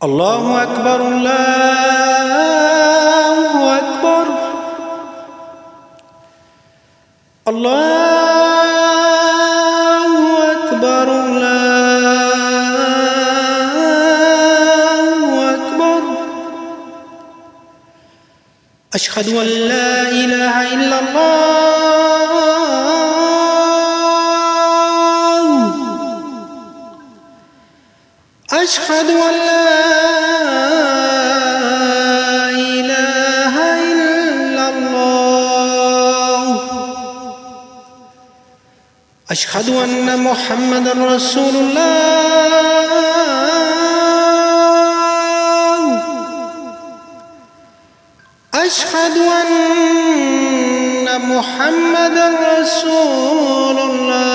اللہ اکبر اللہ اکبر اللہ اکبر اللہ اکبر اشہد ان لا الہ الا اللہ اشہد ان لا الہ الا اللہ اشہد ان محمد رسول اللہ اشہد ان محمد رسول اللہ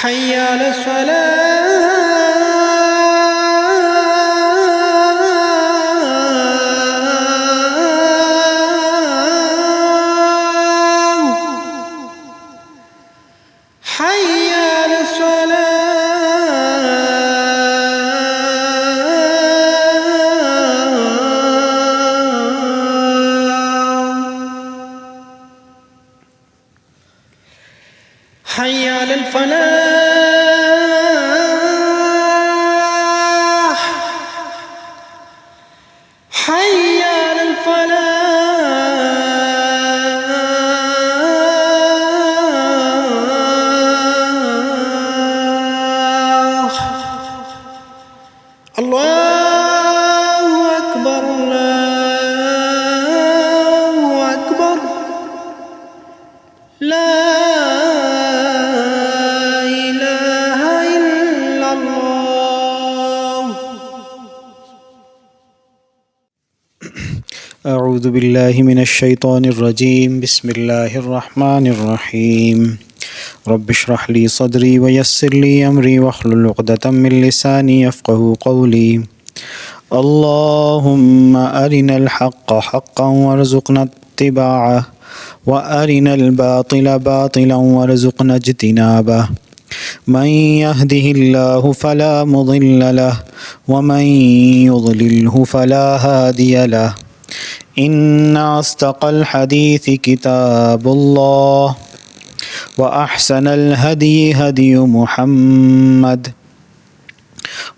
حی علی الصلاة حي على الصلاة حي على الفلاح حي على الفلاح اللہ اکبر اللہ اکبر لا الہ الا اللہ اعوذ باللہ من الشیطان الرجیم بسم اللہ الرحمن الرحیم رب اشرح لی صدری ویسر لی امری واحلل عقدۃ من لسانی یفقہوا قولی اللہم ارنا الحق حقا وارزقنا اتباعہ وارنا الباطل باطلا وارزقنا اجتنابہ من يهده الله فلا مضل له ومن يضلله فلا هادي له إن أصدق الحديث كتاب الله وأحسن الهدي هدي محمد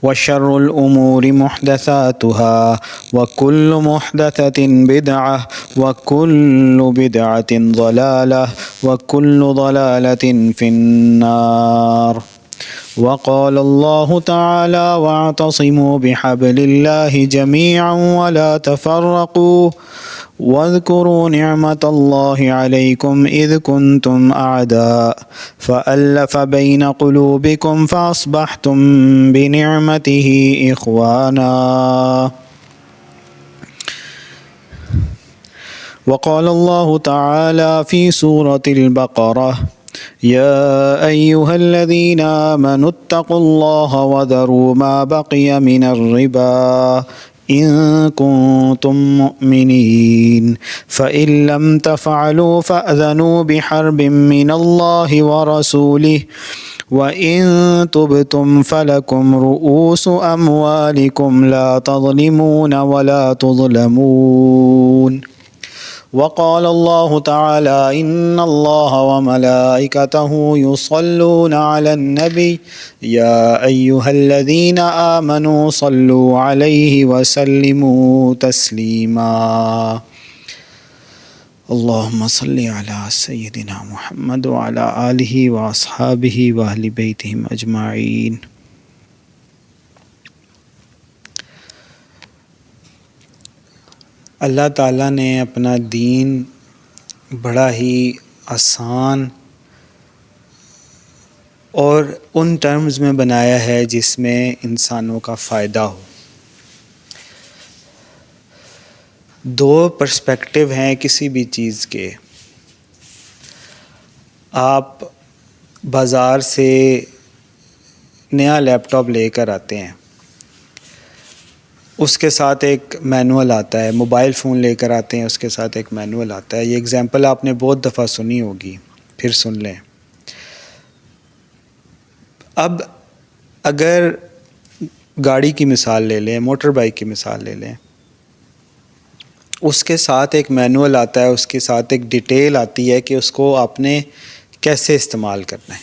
وشر الأمور محدثاتها وكل محدثة بدعة وكل بدعة ضلالة وكل ضلالة في النار وقال الله تعالى واعتصموا بحبل الله جميعا ولا تفرقوا واذكروا نعمة الله عليكم إذ كنتم أعداء فألف بين قلوبكم فأصبحتم بنعمته إخوانا وقال الله تعالى في سورة البقرة يا أيها الذين آمنوا اتقوا الله وذروا ما بقي من الربا إن كنتم مؤمنين فإن لم تفعلوا فأذنوا بحرب من الله ورسوله وإن تبتم فلكم رؤوس أموالكم لا تظلمون ولا تظلمون وقال الله تعالى إن الله وملائكته يصلون على النبي يا أيها الذين آمنوا صلوا عليه وسلموا تسليما اللهم صل على سيدنا محمد وعلى آله وأصحابه وأهل بيتهم أجمعين اللہ تعالیٰ نے اپنا دین بڑا ہی آسان اور ان ٹرمز میں بنایا ہے جس میں انسانوں کا فائدہ ہو. دو پرسپیکٹیو ہیں کسی بھی چیز کے. آپ بازار سے نیا لیپ ٹاپ لے کر آتے ہیں اس کے ساتھ ایک مینول آتا ہے، موبائل فون لے کر آتے ہیں، اس کے ساتھ ایک مینول آتا ہے. یہ ایگزامپل آپ نے بہت دفعہ سنی ہوگی، پھر سن لیں. اب اگر گاڑی کی مثال لے لیں، موٹر بائک کی مثال لے لیں، اس کے ساتھ ایک مینول آتا ہے، اس کے ساتھ ایک ڈیٹیل آتی ہے کہ اس کو آپ نے کیسے استعمال کرنا ہے.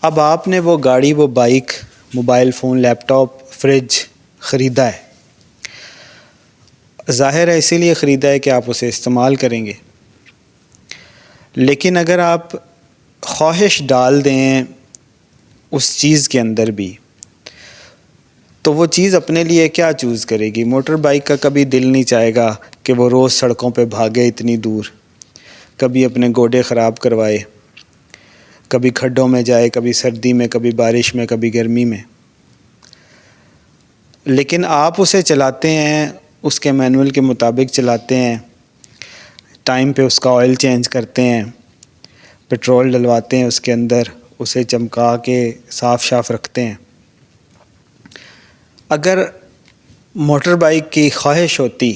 اب آپ نے وہ گاڑی، وہ بائک، موبائل فون، لیپ ٹاپ، فریج خریدا ہے. ظاہر ہے اسی لیے خریدا ہے کہ آپ اسے استعمال کریں گے. لیکن اگر آپ خواہش ڈال دیں اس چیز کے اندر بھی، تو وہ چیز اپنے لیے کیا چوز کرے گی؟ موٹر بائک کا کبھی دل نہیں چاہے گا کہ وہ روز سڑکوں پہ بھاگے اتنی دور، کبھی اپنے گوڈے خراب کروائے، کبھی کھڈوں میں جائے، کبھی سردی میں، کبھی بارش میں، کبھی گرمی میں. لیکن آپ اسے چلاتے ہیں، اس کے مینول کے مطابق چلاتے ہیں، ٹائم پہ اس کا آئل چینج کرتے ہیں، پٹرول ڈلواتے ہیں اس کے اندر، اسے چمکا کے صاف شاف رکھتے ہیں. اگر موٹر بائک کی خواہش ہوتی،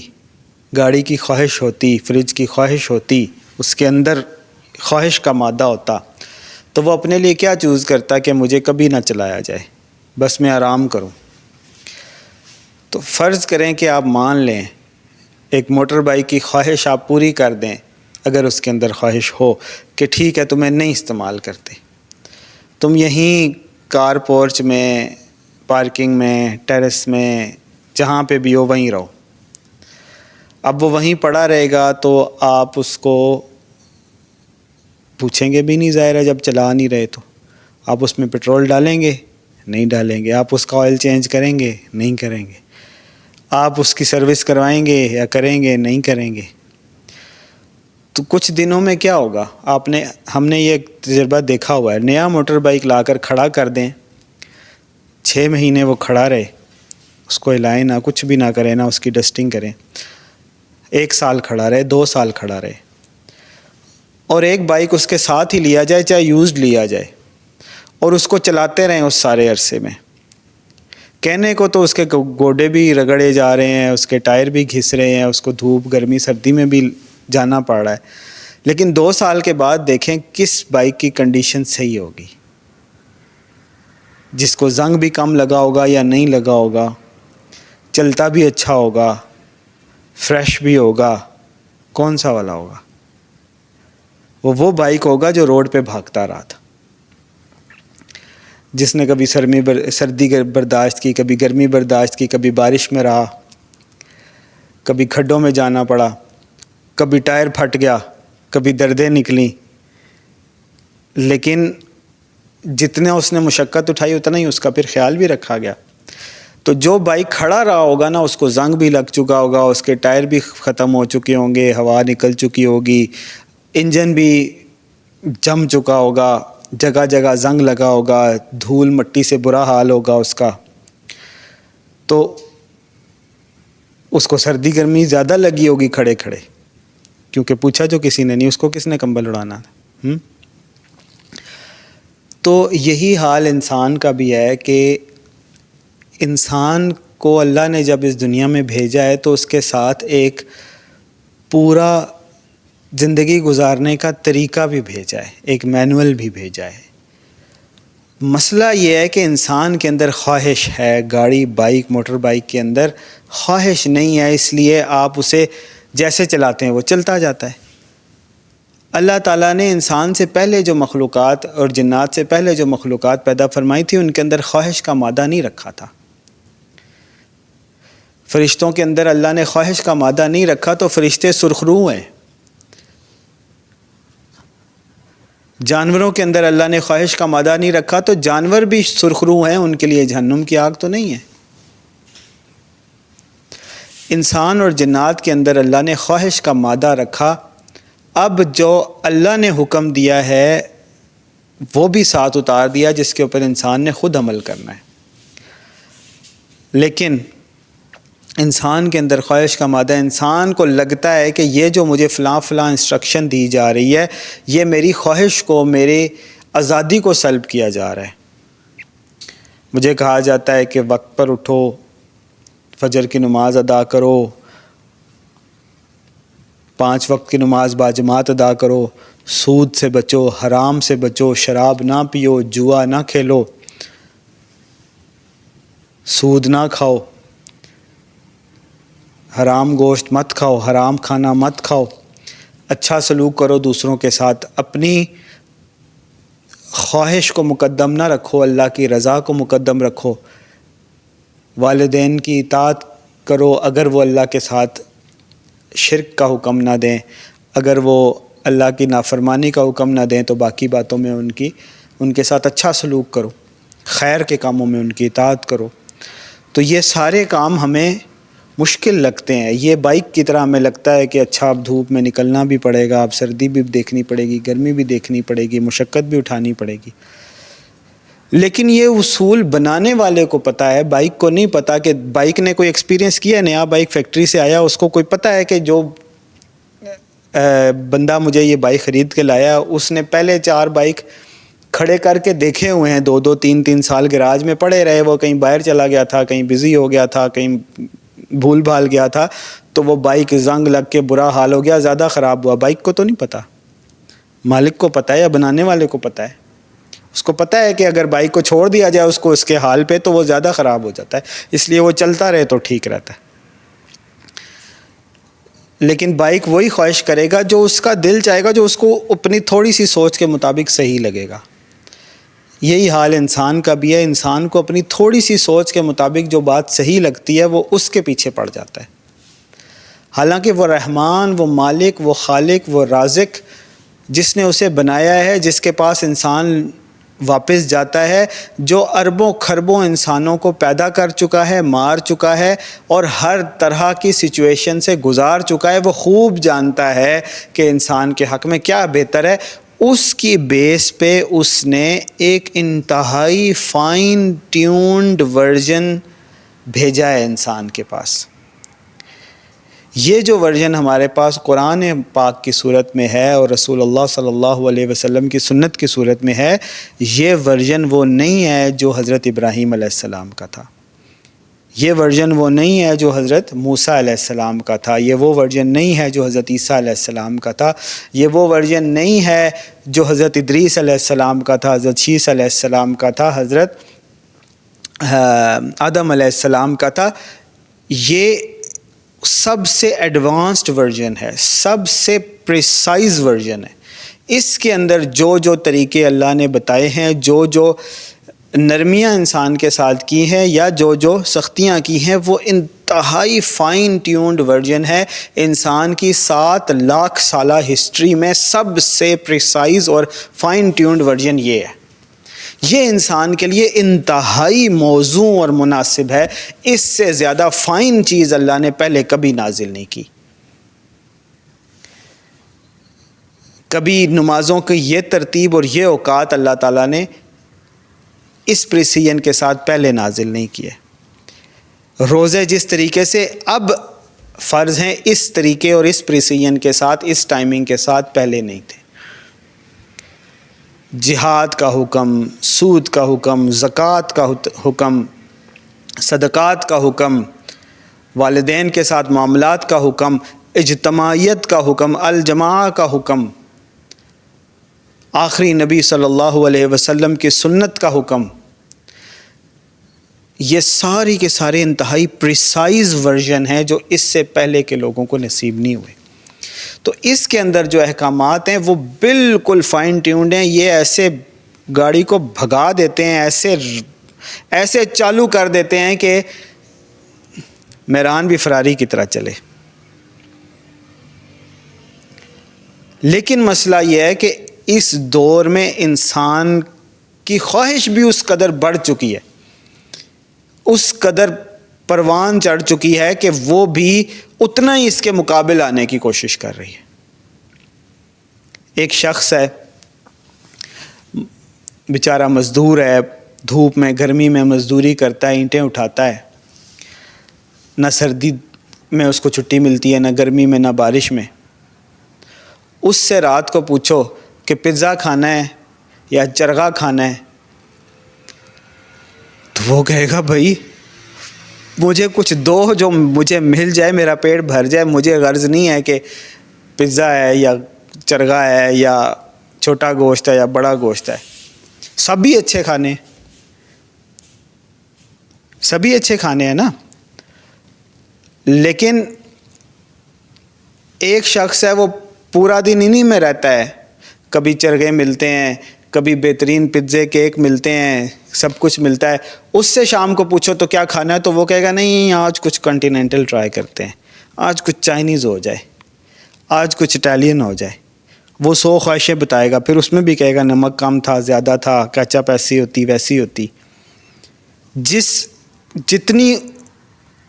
گاڑی کی خواہش ہوتی، فریج کی خواہش ہوتی، اس کے اندر خواہش کا مادہ ہوتا، تو وہ اپنے لیے کیا چوز کرتا کہ مجھے کبھی نہ چلایا جائے، بس میں آرام کروں. تو فرض کریں کہ آپ مان لیں ایک موٹر بائک کی خواہش آپ پوری کر دیں، اگر اس کے اندر خواہش ہو کہ ٹھیک ہے تمہیں نہیں استعمال کرتے، تم یہیں کار پورچ میں، پارکنگ میں، ٹیرس میں، جہاں پہ بھی ہو وہیں رہو. اب وہ وہیں پڑا رہے گا تو آپ اس کو پوچھیں گے بھی نہیں، ظاہر ہے جب چلا نہیں رہے. تو آپ اس میں پٹرول ڈالیں گے؟ نہیں ڈالیں گے. آپ اس کا آئل چینج کریں گے؟ نہیں کریں گے. آپ اس کی سروس کروائیں گے یا کریں گے؟ نہیں کریں گے. تو کچھ دنوں میں کیا ہوگا؟ ہم نے یہ تجربہ دیکھا ہوا ہے. نیا موٹر بائک لا کر کھڑا کر دیں، 6 مہینے وہ کھڑا رہے، اس کو ہلائیں نہ، کچھ بھی نہ کریں، نہ اس کی ڈسٹنگ کریں. 1 سال کھڑا رہے، 2 سال کھڑا رہے، اور ایک بائک اس کے ساتھ ہی لیا جائے، چاہے یوزڈ لیا جائے، اور اس کو چلاتے رہیں اس سارے عرصے میں. کہنے کو تو اس کے گوڈے بھی رگڑے جا رہے ہیں، اس کے ٹائر بھی گھس رہے ہیں، اس کو دھوپ، گرمی، سردی میں بھی جانا پڑ رہا ہے. لیکن 2 سال کے بعد دیکھیں کس بائک کی کنڈیشن صحیح ہوگی، جس کو زنگ بھی کم لگا ہوگا یا نہیں لگا ہوگا، چلتا بھی اچھا ہوگا، فریش بھی ہوگا. کون سا والا ہوگا؟ وہ بائک ہوگا جو روڈ پہ بھاگتا رہا تھا، جس نے کبھی سردی برداشت کی، کبھی گرمی برداشت کی، کبھی بارش میں رہا، کبھی کھڈوں میں جانا پڑا، کبھی ٹائر پھٹ گیا، کبھی دردیں نکلیں. لیکن جتنا اس نے مشقت اٹھائی اتنا ہی اس کا پھر خیال بھی رکھا گیا. تو جو بائک کھڑا رہا ہوگا نا، اس کو زنگ بھی لگ چکا ہوگا، اس کے ٹائر بھی ختم ہو چکے ہوں گے، ہوا نکل چکی ہوگی، انجن بھی جم چکا ہوگا، جگہ جگہ زنگ لگا ہوگا، دھول مٹی سے برا حال ہوگا اس کا. تو اس کو سردی گرمی زیادہ لگی ہوگی کھڑے کھڑے، کیونکہ پوچھا جو کسی نے نہیں، اس کو کس نے کمبل اڑانا تھا. تو یہی حال انسان کا بھی ہے کہ انسان کو اللہ نے جب اس دنیا میں بھیجا ہے تو اس کے ساتھ ایک پورا زندگی گزارنے کا طریقہ بھی بھیجا ہے، ایک مینول بھی بھیجا ہے. مسئلہ یہ ہے کہ انسان کے اندر خواہش ہے، گاڑی، بائک، موٹر بائک کے اندر خواہش نہیں ہے، اس لیے آپ اسے جیسے چلاتے ہیں وہ چلتا جاتا ہے. اللہ تعالیٰ نے انسان سے پہلے جو مخلوقات اور جنات سے پہلے جو مخلوقات پیدا فرمائی تھی، ان کے اندر خواہش کا مادہ نہیں رکھا تھا. فرشتوں کے اندر اللہ نے خواہش کا مادہ نہیں رکھا، تو فرشتے سرخرو ہیں. جانوروں کے اندر اللہ نے خواہش کا مادہ نہیں رکھا، تو جانور بھی سرخرو ہیں، ان کے لیے جہنم کی آگ تو نہیں ہے. انسان اور جنات کے اندر اللہ نے خواہش کا مادہ رکھا. اب جو اللہ نے حکم دیا ہے وہ بھی ساتھ اتار دیا، جس کے اوپر انسان نے خود عمل کرنا ہے. لیکن انسان کے اندر خواہش کا مادہ، انسان کو لگتا ہے کہ یہ جو مجھے فلاں انسٹرکشن دی جا رہی ہے، یہ میری خواہش کو، میری آزادی کو سلب کیا جا رہا ہے. مجھے کہا جاتا ہے کہ وقت پر اٹھو، فجر کی نماز ادا کرو، 5 وقت کی نماز باجماعت ادا کرو، سود سے بچو، حرام سے بچو، شراب نہ پیو، جوا نہ کھیلو، سود نہ کھاؤ، حرام گوشت مت کھاؤ، حرام کھانا مت کھاؤ، اچھا سلوک کرو دوسروں کے ساتھ، اپنی خواہش کو مقدم نہ رکھو، اللہ کی رضا کو مقدم رکھو، والدین کی اطاعت کرو اگر وہ اللہ کے ساتھ شرک کا حکم نہ دیں، اگر وہ اللہ کی نافرمانی کا حکم نہ دیں تو باقی باتوں میں ان کے ساتھ اچھا سلوک کرو، خیر کے کاموں میں ان کی اطاعت کرو۔ تو یہ سارے کام ہمیں مشکل لگتے ہیں، یہ بائک کی طرح ہمیں لگتا ہے کہ اچھا اب دھوپ میں نکلنا بھی پڑے گا، اب سردی بھی دیکھنی پڑے گی، گرمی بھی دیکھنی پڑے گی، مشقت بھی اٹھانی پڑے گی، لیکن یہ اصول بنانے والے کو پتہ ہے، بائک کو نہیں پتہ کہ بائک نے کوئی ایکسپیرینس کیا ہے، نیا بائک فیکٹری سے آیا، اس کو کوئی پتہ ہے کہ جو بندہ مجھے یہ بائک خرید کے لایا اس نے پہلے 4 بائک کھڑے کر کے دیکھے ہوئے ہیں، 2 3 سال گراج میں پڑے رہے، وہ کہیں باہر چلا گیا تھا، کہیں بزی ہو گیا تھا، کہیں بھول بھال گیا تھا، تو وہ بائک زنگ لگ کے برا حال ہو گیا، زیادہ خراب ہوا۔ بائک کو تو نہیں پتہ، مالک کو پتہ ہے یا بنانے والے کو پتہ ہے، اس کو پتہ ہے کہ اگر بائک کو چھوڑ دیا جائے اس کو اس کے حال پہ تو وہ زیادہ خراب ہو جاتا ہے، اس لیے وہ چلتا رہے تو ٹھیک رہتا ہے۔ لیکن بائک وہی خواہش کرے گا جو اس کا دل چاہے گا، جو اس کو اپنی تھوڑی سی سوچ کے مطابق صحیح لگے گا۔ یہی حال انسان کا بھی ہے، انسان کو اپنی تھوڑی سی سوچ کے مطابق جو بات صحیح لگتی ہے وہ اس کے پیچھے پڑ جاتا ہے، حالانکہ وہ رحمان، وہ مالک، وہ خالق، وہ رازق جس نے اسے بنایا ہے، جس کے پاس انسان واپس جاتا ہے، جو اربوں کھربوں انسانوں کو پیدا کر چکا ہے، مار چکا ہے اور ہر طرح کی سچویشن سے گزار چکا ہے، وہ خوب جانتا ہے کہ انسان کے حق میں کیا بہتر ہے، اس کی بیس پہ اس نے ایک انتہائی فائن ٹیونڈ ورژن بھیجا ہے انسان کے پاس۔ یہ جو ورژن ہمارے پاس قرآن پاک کی صورت میں ہے اور رسول اللہ صلی اللہ علیہ وسلم کی سنت کی صورت میں ہے، یہ ورژن وہ نہیں ہے جو حضرت ابراہیم علیہ السلام کا تھا، یہ ورژن وہ نہیں ہے جو حضرت موسیٰ علیہ السلام کا تھا، یہ وہ ورژن نہیں ہے جو حضرت عیسیٰ علیہ السلام کا تھا، یہ وہ ورژن نہیں ہے جو حضرت ادریس علیہ السلام کا تھا، حضرت شیس علیہ السلام کا تھا، حضرت آدم علیہ السلام کا تھا۔ یہ سب سے ایڈوانسڈ ورژن ہے، سب سے پریسائز ورژن ہے۔ اس کے اندر جو جو طریقے اللہ نے بتائے ہیں، جو جو نرمیاں انسان کے ساتھ کی ہیں یا جو جو سختیاں کی ہیں، وہ انتہائی فائن ٹیونڈ ورژن ہے۔ انسان کی 7 لاکھ سالہ ہسٹری میں سب سے پریسائز اور فائن ٹیونڈ ورژن یہ ہے۔ یہ انسان کے لیے انتہائی موزوں اور مناسب ہے، اس سے زیادہ فائن چیز اللہ نے پہلے کبھی نازل نہیں کی۔ کبھی نمازوں کی یہ ترتیب اور یہ اوقات اللہ تعالیٰ نے اس پریسیجن کے ساتھ پہلے نازل نہیں کیے۔ روزے جس طریقے سے اب فرض ہیں، اس طریقے اور اس پریسیجن کے ساتھ، اس ٹائمنگ کے ساتھ پہلے نہیں تھے۔ جہاد کا حکم، سود کا حکم، زکوٰۃ کا حکم، صدقات کا حکم، والدین کے ساتھ معاملات کا حکم، اجتماعیت کا حکم، الجماع کا حکم، آخری نبی صلی اللہ علیہ وسلم کی سنت کا حکم، یہ ساری کے سارے انتہائی پریسائز ورژن ہیں جو اس سے پہلے کے لوگوں کو نصیب نہیں ہوئے۔ تو اس کے اندر جو احکامات ہیں وہ بالکل فائن ٹیونڈ ہیں، یہ ایسے گاڑی کو بھگا دیتے ہیں، ایسے چالو کر دیتے ہیں کہ میران بھی فراری کی طرح چلے۔ لیکن مسئلہ یہ ہے کہ اس دور میں انسان کی خواہش بھی اس قدر بڑھ چکی ہے، اس قدر پروان چڑھ چکی ہے کہ وہ بھی اتنا ہی اس کے مقابل آنے کی کوشش کر رہی ہے۔ ایک شخص ہے، بیچارہ مزدور ہے، دھوپ میں گرمی میں مزدوری کرتا ہے، اینٹیں اٹھاتا ہے، نہ سردی میں اس کو چھٹی ملتی ہے، نہ گرمی میں، نہ بارش میں۔ اس سے رات کو پوچھو کہ پیزا کھانا ہے یا چرغا کھانا ہے، تو وہ کہے گا بھائی مجھے کچھ دو جو مجھے مل جائے، میرا پیٹ بھر جائے. مجھے غرض نہیں ہے کہ پزا ہے یا چرگا ہے یا چھوٹا گوشت ہے یا بڑا گوشت ہے. سبھی اچھے کھانے، سبھی اچھے کھانے ہیں نا. لیکن ایک شخص ہے وہ پورا دن انہی میں رہتا ہے، کبھی چرگے ملتے ہیں، کبھی بہترین پزے کیک ملتے ہیں، سب کچھ ملتا ہے. اس سے شام کو پوچھو تو کیا کھانا ہے تو وہ کہے گا نہیں آج کچھ کنٹیننٹل ٹرائی کرتے ہیں، آج کچھ چائنیز ہو جائے، آج کچھ اٹالین ہو جائے. وہ 100 خواہشیں بتائے گا، پھر اس میں بھی کہے گا نمک کم تھا، زیادہ تھا، کیچپ ایسی ہوتی ویسی ہوتی.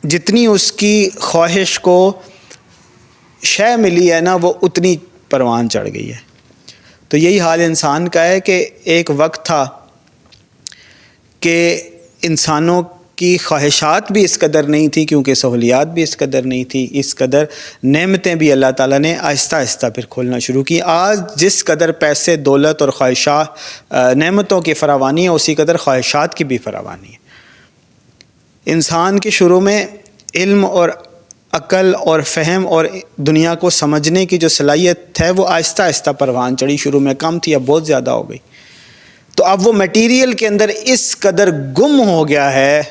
جتنی اس کی خواہش کو شے ملی ہے نا، وہ اتنی پروان چڑھ گئی ہے. تو یہی حال انسان کا ہے کہ ایک وقت تھا کہ انسانوں کی خواہشات بھی اس قدر نہیں تھی، کیونکہ سہولیات بھی اس قدر نہیں تھی، اس قدر نعمتیں بھی اللہ تعالیٰ نے آہستہ آہستہ پھر کھولنا شروع کی. آج جس قدر پیسے، دولت اور خواہشات، نعمتوں کی فراوانی ہے، اسی قدر خواہشات کی بھی فراوانی ہے. انسان کے شروع میں علم اور عقل اور فہم اور دنیا کو سمجھنے کی جو صلاحیت ہے وہ آہستہ آہستہ پروان چڑھی. شروع میں کم تھی، اب بہت زیادہ ہو گئی. تو اب وہ میٹیریل کے اندر اس قدر گم ہو گیا ہے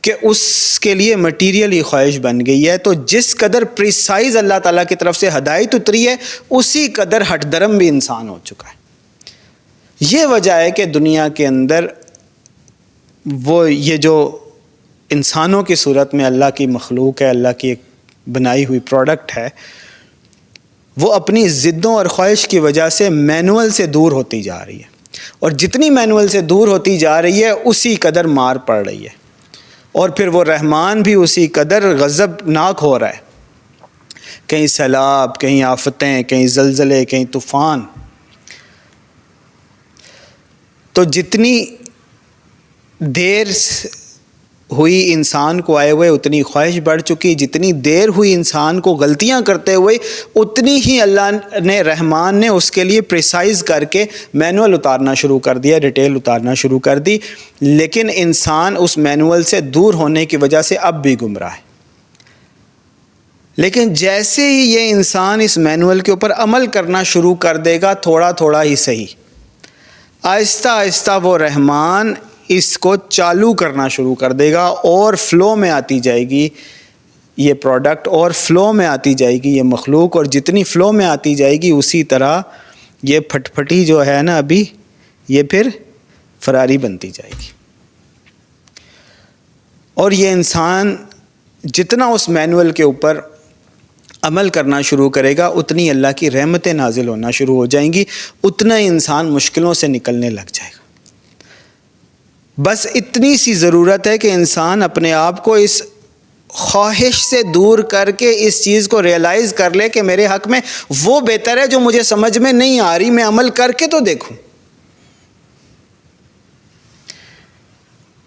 کہ اس کے لیے میٹیریل ہی خواہش بن گئی ہے. تو جس قدر پریسائز اللہ تعالیٰ کی طرف سے ہدایت اتری ہے، اسی قدر ہٹ درم بھی انسان ہو چکا ہے. یہ وجہ ہے کہ دنیا کے اندر وہ یہ جو انسانوں کی صورت میں اللہ کی مخلوق ہے، اللہ کی ایک بنائی ہوئی پروڈکٹ ہے، وہ اپنی ضدوں اور خواہش کی وجہ سے مینول سے دور ہوتی جا رہی ہے. اور جتنی مینول سے دور ہوتی جا رہی ہے اسی قدر مار پڑ رہی ہے. اور پھر وہ رحمان بھی اسی قدر غضبناک ہو رہا ہے. کہیں سیلاب، کہیں آفتیں، کہیں زلزلے، کہیں طوفان. تو جتنی دیر ہوئی انسان کو آئے ہوئے اتنی خواہش بڑھ چکی، جتنی دیر ہوئی انسان کو غلطیاں کرتے ہوئے اتنی ہی اللہ نے، رحمان نے اس کے لیے پریسائز کر کے مینول اتارنا شروع کر دیا، ڈیٹیل اتارنا شروع کر دی. لیکن انسان اس مینول سے دور ہونے کی وجہ سے اب بھی گمراہ ہے. لیکن جیسے ہی یہ انسان اس مینول کے اوپر عمل کرنا شروع کر دے گا، تھوڑا تھوڑا ہی صحیح، آہستہ آہستہ وہ رحمان اس کو چالو کرنا شروع کر دے گا اور فلو میں آتی جائے گی یہ پروڈکٹ، اور فلو میں آتی جائے گی یہ مخلوق. اور جتنی فلو میں آتی جائے گی اسی طرح یہ پھٹ پھٹی جو ہے نا ابھی، یہ پھر فراری بنتی جائے گی. اور یہ انسان جتنا اس مینول کے اوپر عمل کرنا شروع کرے گا اتنی اللہ کی رحمتیں نازل ہونا شروع ہو جائیں گی، اتنا انسان مشکلوں سے نکلنے لگ جائے گا. بس اتنی سی ضرورت ہے کہ انسان اپنے آپ کو اس خواہش سے دور کر کے اس چیز کو ریئلائز کر لے کہ میرے حق میں وہ بہتر ہے جو مجھے سمجھ میں نہیں آ رہی، میں عمل کر کے تو دیکھوں،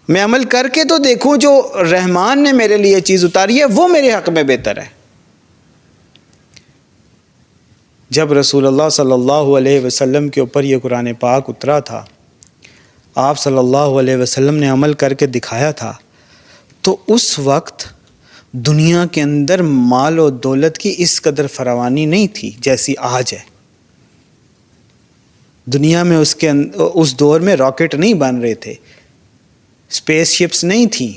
میں عمل کر کے تو دیکھوں، جو رحمان نے میرے لیے چیز اتاری ہے وہ میرے حق میں بہتر ہے. جب رسول اللہ صلی اللہ علیہ وسلم کے اوپر یہ قرآن پاک اترا تھا، آپ صلی اللہ علیہ وسلم نے عمل کر کے دکھایا تھا، تو اس وقت دنیا کے اندر مال و دولت کی اس قدر فراوانی نہیں تھی جیسی آج ہے. دنیا میں اس دور میں راکٹ نہیں بن رہے تھے، اسپیس شپس نہیں تھیں،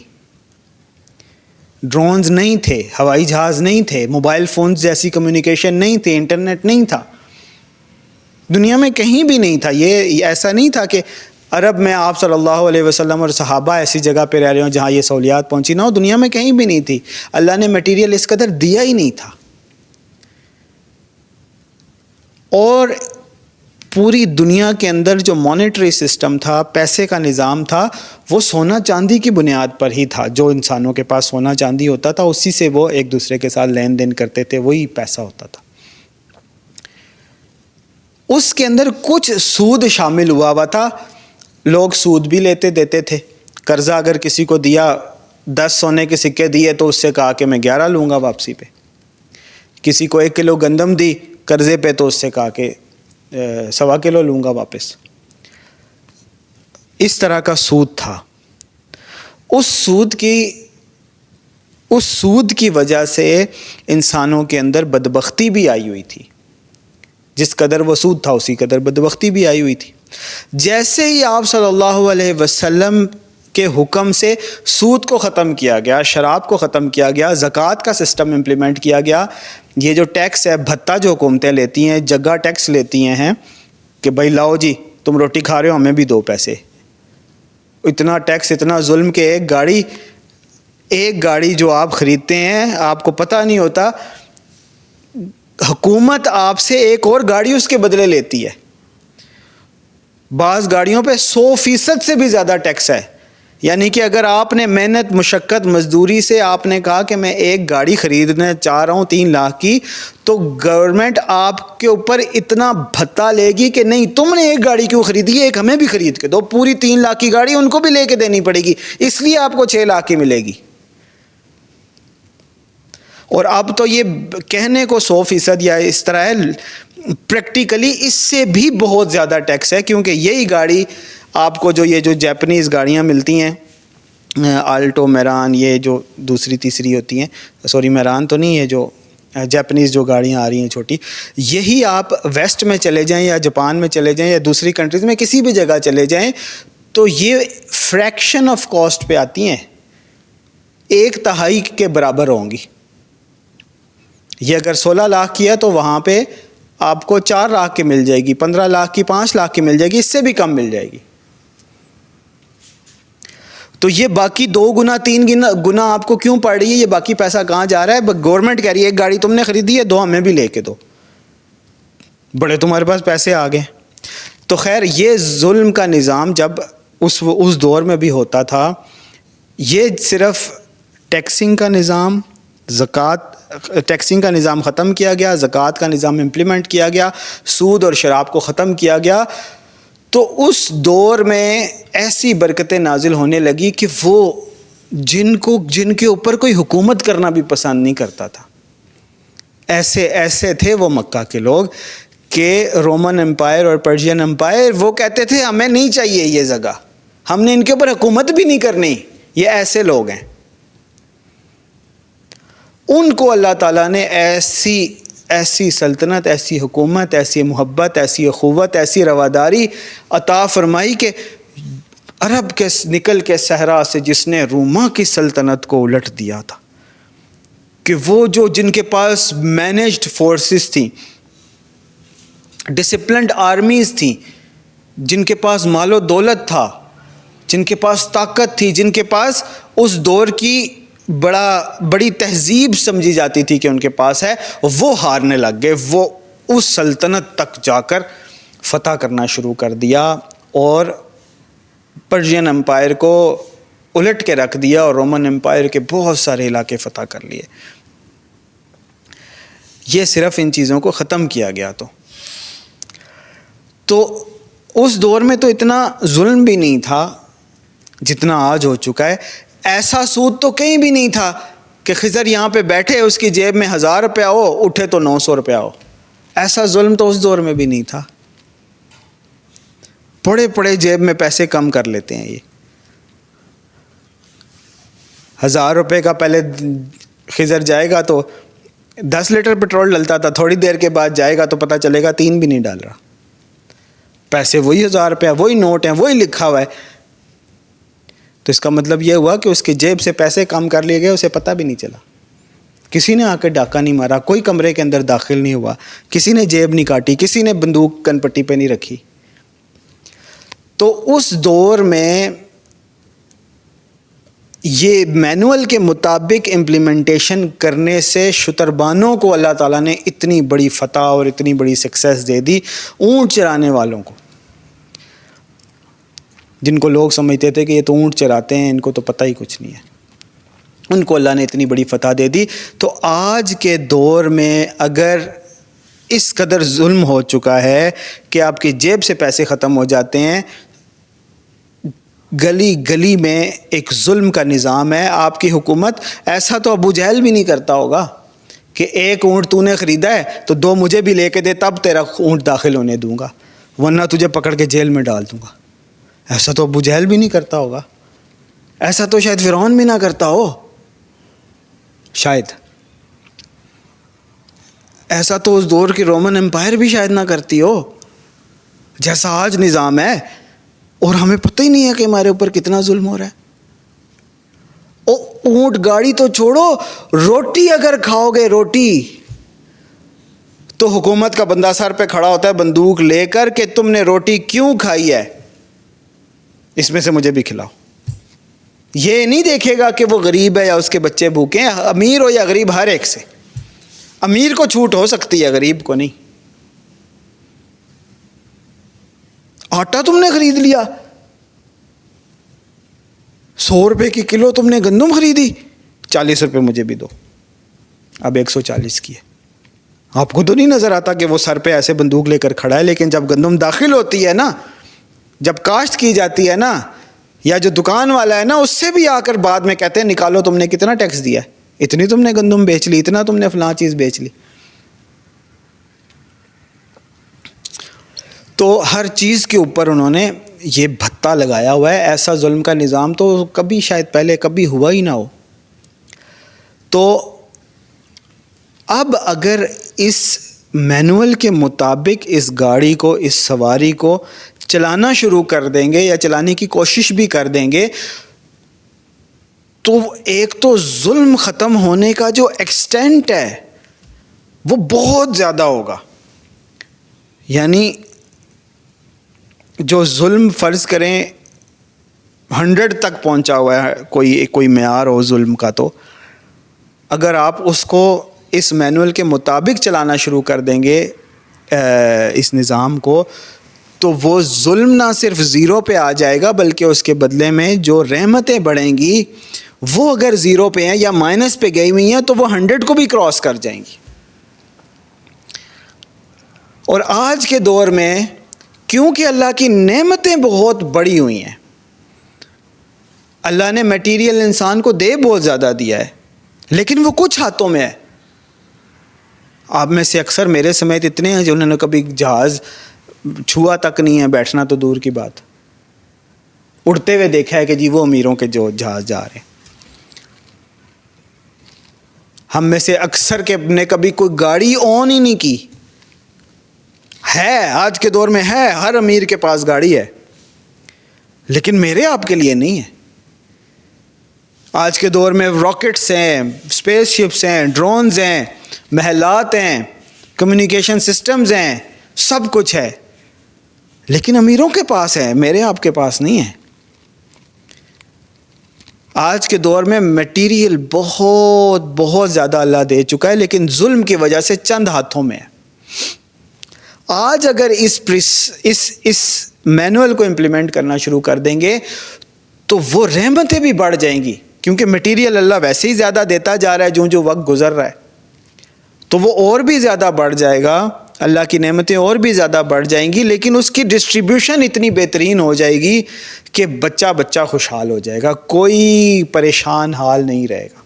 ڈرونز نہیں تھے، ہوائی جہاز نہیں تھے، موبائل فونز جیسی کمیونیکیشن نہیں تھی، انٹرنیٹ نہیں تھا، دنیا میں کہیں بھی نہیں تھا. یہ ایسا نہیں تھا کہ عرب میں آپ صلی اللہ علیہ وسلم اور صحابہ ایسی جگہ پہ رہ رہے ہوں جہاں یہ سہولیات پہنچی نہ ہو. دنیا میں کہیں بھی نہیں تھی. اللہ نے میٹیریل اس قدر دیا ہی نہیں تھا. اور پوری دنیا کے اندر جو مانیٹری سسٹم تھا، پیسے کا نظام تھا، وہ سونا چاندی کی بنیاد پر ہی تھا. جو انسانوں کے پاس سونا چاندی ہوتا تھا اسی سے وہ ایک دوسرے کے ساتھ لین دین کرتے تھے، وہی پیسہ ہوتا تھا. اس کے اندر کچھ سود شامل ہوا تھا. لوگ سود بھی لیتے دیتے تھے. قرضہ اگر کسی کو دیا، 10 سونے کے سکے دیے تو اس سے کہا کہ میں 11 لوں گا واپسی پہ. کسی کو 1 کلو گندم دی قرضے پہ تو اس سے کہا کہ 1.25 کلو لوں گا واپس. اس طرح کا سود تھا. اس سود کی وجہ سے انسانوں کے اندر بدبختی بھی آئی ہوئی تھی. جس قدر وہ سود تھا اسی قدر بدبختی بھی آئی ہوئی تھی. جیسے ہی آپ صلی اللہ علیہ وسلم کے حکم سے سود کو ختم کیا گیا، شراب کو ختم کیا گیا، زکوٰۃ کا سسٹم امپلیمنٹ کیا گیا، یہ جو ٹیکس ہے بھتہ جو حکومتیں لیتی ہیں، جگہ ٹیکس لیتی ہیں کہ بھائی لاؤ جی تم روٹی کھا رہے ہو ہمیں بھی دو پیسے. اتنا ٹیکس، اتنا ظلم کہ ایک گاڑی جو آپ خریدتے ہیں آپ کو پتہ نہیں ہوتا حکومت آپ سے ایک اور گاڑی اس کے بدلے لیتی ہے. بعض گاڑیوں پہ 100% سے بھی زیادہ ٹیکس ہے. یعنی کہ اگر آپ نے محنت مشقت مزدوری سے آپ نے کہا کہ میں ایک گاڑی خریدنا چاہ رہا ہوں 3 لاکھ کی، تو گورنمنٹ آپ کے اوپر اتنا بھتہ لے گی کہ نہیں تم نے ایک گاڑی کیوں خریدی ہے، ایک ہمیں بھی خرید کے دو. پوری 3 لاکھ کی گاڑی ان کو بھی لے کے دینی پڑے گی، اس لیے آپ کو 6 لاکھ کی ملے گی. اور اب تو یہ کہنے کو 100% یا اس طرح ہے، پریکٹیکلی اس سے بھی بہت زیادہ ٹیکس ہے. کیونکہ یہی گاڑی آپ کو یہ جو جیپنیز گاڑیاں ملتی ہیں، آلٹو، میران، یہ جو دوسری تیسری ہوتی ہیں، سوری میران تو نہیں، یہ جو جیپنیز جو گاڑیاں آ رہی ہیں چھوٹی، یہی آپ ویسٹ میں چلے جائیں یا جاپان میں چلے جائیں یا دوسری کنٹریز میں کسی بھی جگہ چلے جائیں تو یہ فریکشن آف کاسٹ پہ آتی ہیں، 1/3 کے برابر ہوں گی. یہ اگر 16 لاکھ کی ہے تو وہاں پہ آپ کو 4 لاکھ کی مل جائے گی، 15 لاکھ کی 5 لاکھ کی مل جائے گی، اس سے بھی کم مل جائے گی. تو یہ باقی 2 گنا 3 گنا آپ کو کیوں پڑ رہی ہے؟ یہ باقی پیسہ کہاں جا رہا ہے؟ گورنمنٹ کہہ رہی ہے ایک گاڑی تم نے خریدی ہے، 2 ہمیں بھی لے کے دو، بڑے تمہارے پاس پیسے آ گئے. تو خیر یہ ظلم کا نظام جب اس دور میں بھی ہوتا تھا، یہ صرف ٹیکسنگ کا نظام، ٹیکسنگ کا نظام ختم کیا گیا، زکوٰۃ کا نظام امپلیمنٹ کیا گیا، سود اور شراب کو ختم کیا گیا. تو اس دور میں ایسی برکتیں نازل ہونے لگی کہ وہ جن کے اوپر کوئی حکومت کرنا بھی پسند نہیں کرتا تھا، ایسے تھے وہ مکہ کے لوگ کہ رومن امپائر اور پرشین امپائر وہ کہتے تھے ہمیں نہیں چاہیے یہ جگہ، ہم نے ان کے اوپر حکومت بھی نہیں کرنی. یہ ایسے لوگ ہیں. ان کو اللہ تعالیٰ نے ایسی سلطنت، ایسی حکومت، ایسی محبت، ایسی اخوت، ایسی رواداری عطا فرمائی کہ عرب کے نکل کے صحرا سے جس نے روما کی سلطنت کو الٹ دیا تھا، کہ وہ جن کے پاس مینجڈ فورسز تھیں، ڈسپلنڈ آرمیز تھیں، جن کے پاس مال و دولت تھا، جن کے پاس طاقت تھی، جن کے پاس اس دور کی بڑی تہذیب سمجھی جاتی تھی کہ ان کے پاس ہے، وہ ہارنے لگ گئے. وہ اس سلطنت تک جا کر فتح کرنا شروع کر دیا اور پرشین امپائر کو الٹ کے رکھ دیا اور رومن امپائر کے بہت سارے علاقے فتح کر لیے. یہ صرف ان چیزوں کو ختم کیا گیا. تو اس دور میں تو اتنا ظلم بھی نہیں تھا جتنا آج ہو چکا ہے. ایسا سود تو کہیں بھی نہیں تھا کہ خضر یہاں پہ بیٹھے اس کی جیب میں 1000 روپیہ ہو، اٹھے تو 900 روپیہ ہو. ایسا ظلم تو اس دور میں بھی نہیں تھا. پڑے جیب میں پیسے کم کر لیتے ہیں. یہ 1000 روپے کا پہلے خضر جائے گا تو 10 لیٹر پٹرول ڈلتا تھا، تھوڑی دیر کے بعد جائے گا تو پتہ چلے گا 3 بھی نہیں ڈال رہا. پیسے وہی 1000 روپیہ، وہی نوٹ ہیں، وہی لکھا ہوا ہے. تو اس کا مطلب یہ ہوا کہ اس کی جیب سے پیسے کم کر لیے گئے، اسے پتہ بھی نہیں چلا. کسی نے آ کے ڈاکہ نہیں مارا، کوئی کمرے کے اندر داخل نہیں ہوا، کسی نے جیب نہیں کاٹی، کسی نے بندوق کن پٹی پہ نہیں رکھی. تو اس دور میں یہ مینول کے مطابق امپلیمنٹیشن کرنے سے شتربانوں کو اللہ تعالیٰ نے اتنی بڑی فتح اور اتنی بڑی سکسیس دے دی. اونٹ چرانے والوں کو، جن کو لوگ سمجھتے تھے کہ یہ تو اونٹ چراتے ہیں، ان کو تو پتہ ہی کچھ نہیں ہے، ان کو اللہ نے اتنی بڑی فتح دے دی. تو آج کے دور میں اگر اس قدر ظلم ہو چکا ہے کہ آپ کی جیب سے پیسے ختم ہو جاتے ہیں، گلی گلی میں ایک ظلم کا نظام ہے، آپ کی حکومت، ایسا تو ابو جہل بھی نہیں کرتا ہوگا کہ 1 اونٹ تو نے خریدا ہے تو 2 مجھے بھی لے کے دے تب تیرا اونٹ داخل ہونے دوں گا، ورنہ تجھے پکڑ کے جیل میں ڈال دوں گا. ایسا تو ابو جہل بھی نہیں کرتا ہوگا. ایسا تو شاید فرعون بھی نہ کرتا ہو، شاید ایسا تو اس دور کی رومن امپائر بھی شاید نہ کرتی ہو جیسا آج نظام ہے، اور ہمیں پتہ ہی نہیں ہے کہ ہمارے اوپر کتنا ظلم ہو رہا ہے۔ اونٹ گاڑی تو چھوڑو، روٹی اگر کھاؤ گے، روٹی تو حکومت کا بندہ سر پہ کھڑا ہوتا ہے بندوق لے کر کہ تم نے روٹی کیوں کھائی ہے، اس میں سے مجھے بھی کھلاؤ۔ یہ نہیں دیکھے گا کہ وہ غریب ہے یا اس کے بچے بھوکے ہیں، امیر ہو یا غریب، ہر ایک سے۔ امیر کو چھوٹ ہو سکتی ہے، غریب کو نہیں۔ آٹا تم نے خرید لیا، 100 روپے کی کلو تم نے گندم خریدی، 40 روپے مجھے بھی دو، اب 140 کی ہے۔ آپ کو تو نہیں نظر آتا کہ وہ سر پہ ایسے بندوق لے کر کھڑا ہے، لیکن جب گندم داخل ہوتی ہے نا، جب کاشت کی جاتی ہے نا، یا جو دکان والا ہے نا، اس سے بھی آ کر بعد میں کہتے ہیں نکالو تم نے کتنا ٹیکس دیا ہے، اتنی تم نے گندم بیچ لی، اتنا تم نے فلاں چیز بیچ لی۔ تو ہر چیز کے اوپر انہوں نے یہ بھتہ لگایا ہوا ہے۔ ایسا ظلم کا نظام تو کبھی شاید پہلے کبھی ہوا ہی نہ ہو۔ تو اب اگر اس مینول کے مطابق اس گاڑی کو، اس سواری کو چلانا شروع کر دیں گے یا چلانے کی کوشش بھی کر دیں گے، تو ایک تو ظلم ختم ہونے کا جو ایکسٹینٹ ہے وہ بہت زیادہ ہوگا۔ یعنی جو ظلم فرض کریں 100 تک پہنچا ہوا ہے، کوئی معیار ہو ظلم کا، تو اگر آپ اس کو اس مینول کے مطابق چلانا شروع کر دیں گے اس نظام کو، تو وہ ظلم نہ صرف 0 پہ آ جائے گا، بلکہ اس کے بدلے میں جو رحمتیں بڑھیں گی وہ اگر 0 پہ ہیں یا مائنس پہ گئی ہوئی ہیں تو وہ 100 کو بھی کراس کر جائیں گی۔ اور آج کے دور میں کیونکہ اللہ کی نعمتیں بہت بڑی ہوئی ہیں، اللہ نے میٹیریل انسان کو دے بہت زیادہ دیا ہے، لیکن وہ کچھ ہاتھوں میں ہے۔ آپ میں سے اکثر میرے سمیت اتنے ہیں جنہوں نے کبھی جہاز چھوا تک نہیں ہے، بیٹھنا تو دور کی بات، اڑتے ہوئے دیکھا ہے کہ جی وہ امیروں کے جو جہاز جا رہے ہیں۔ ہم میں سے اکثر کے نے کبھی کوئی گاڑی آن ہی نہیں کی ہے، آج کے دور میں ہے، ہر امیر کے پاس گاڑی ہے، لیکن میرے آپ کے لیے نہیں ہے۔ آج کے دور میں راکٹس ہیں، اسپیس شپس ہیں، ڈرونز ہیں، محلات ہیں، کمیونیکیشن سسٹمز ہیں، سب کچھ ہے، لیکن امیروں کے پاس ہے، میرے آپ کے پاس نہیں ہے۔ آج کے دور میں میٹیریل بہت بہت زیادہ اللہ دے چکا ہے، لیکن ظلم کی وجہ سے چند ہاتھوں میں ہے۔ آج اگر اس مینول کو امپلیمنٹ کرنا شروع کر دیں گے تو وہ رحمتیں بھی بڑھ جائیں گی، کیونکہ میٹیریل اللہ ویسے ہی زیادہ دیتا جا رہا ہے جو وقت گزر رہا ہے، تو وہ اور بھی زیادہ بڑھ جائے گا، اللہ کی نعمتیں اور بھی زیادہ بڑھ جائیں گی، لیکن اس کی ڈسٹریبیوشن اتنی بہترین ہو جائے گی کہ بچہ بچہ خوشحال ہو جائے گا، کوئی پریشان حال نہیں رہے گا۔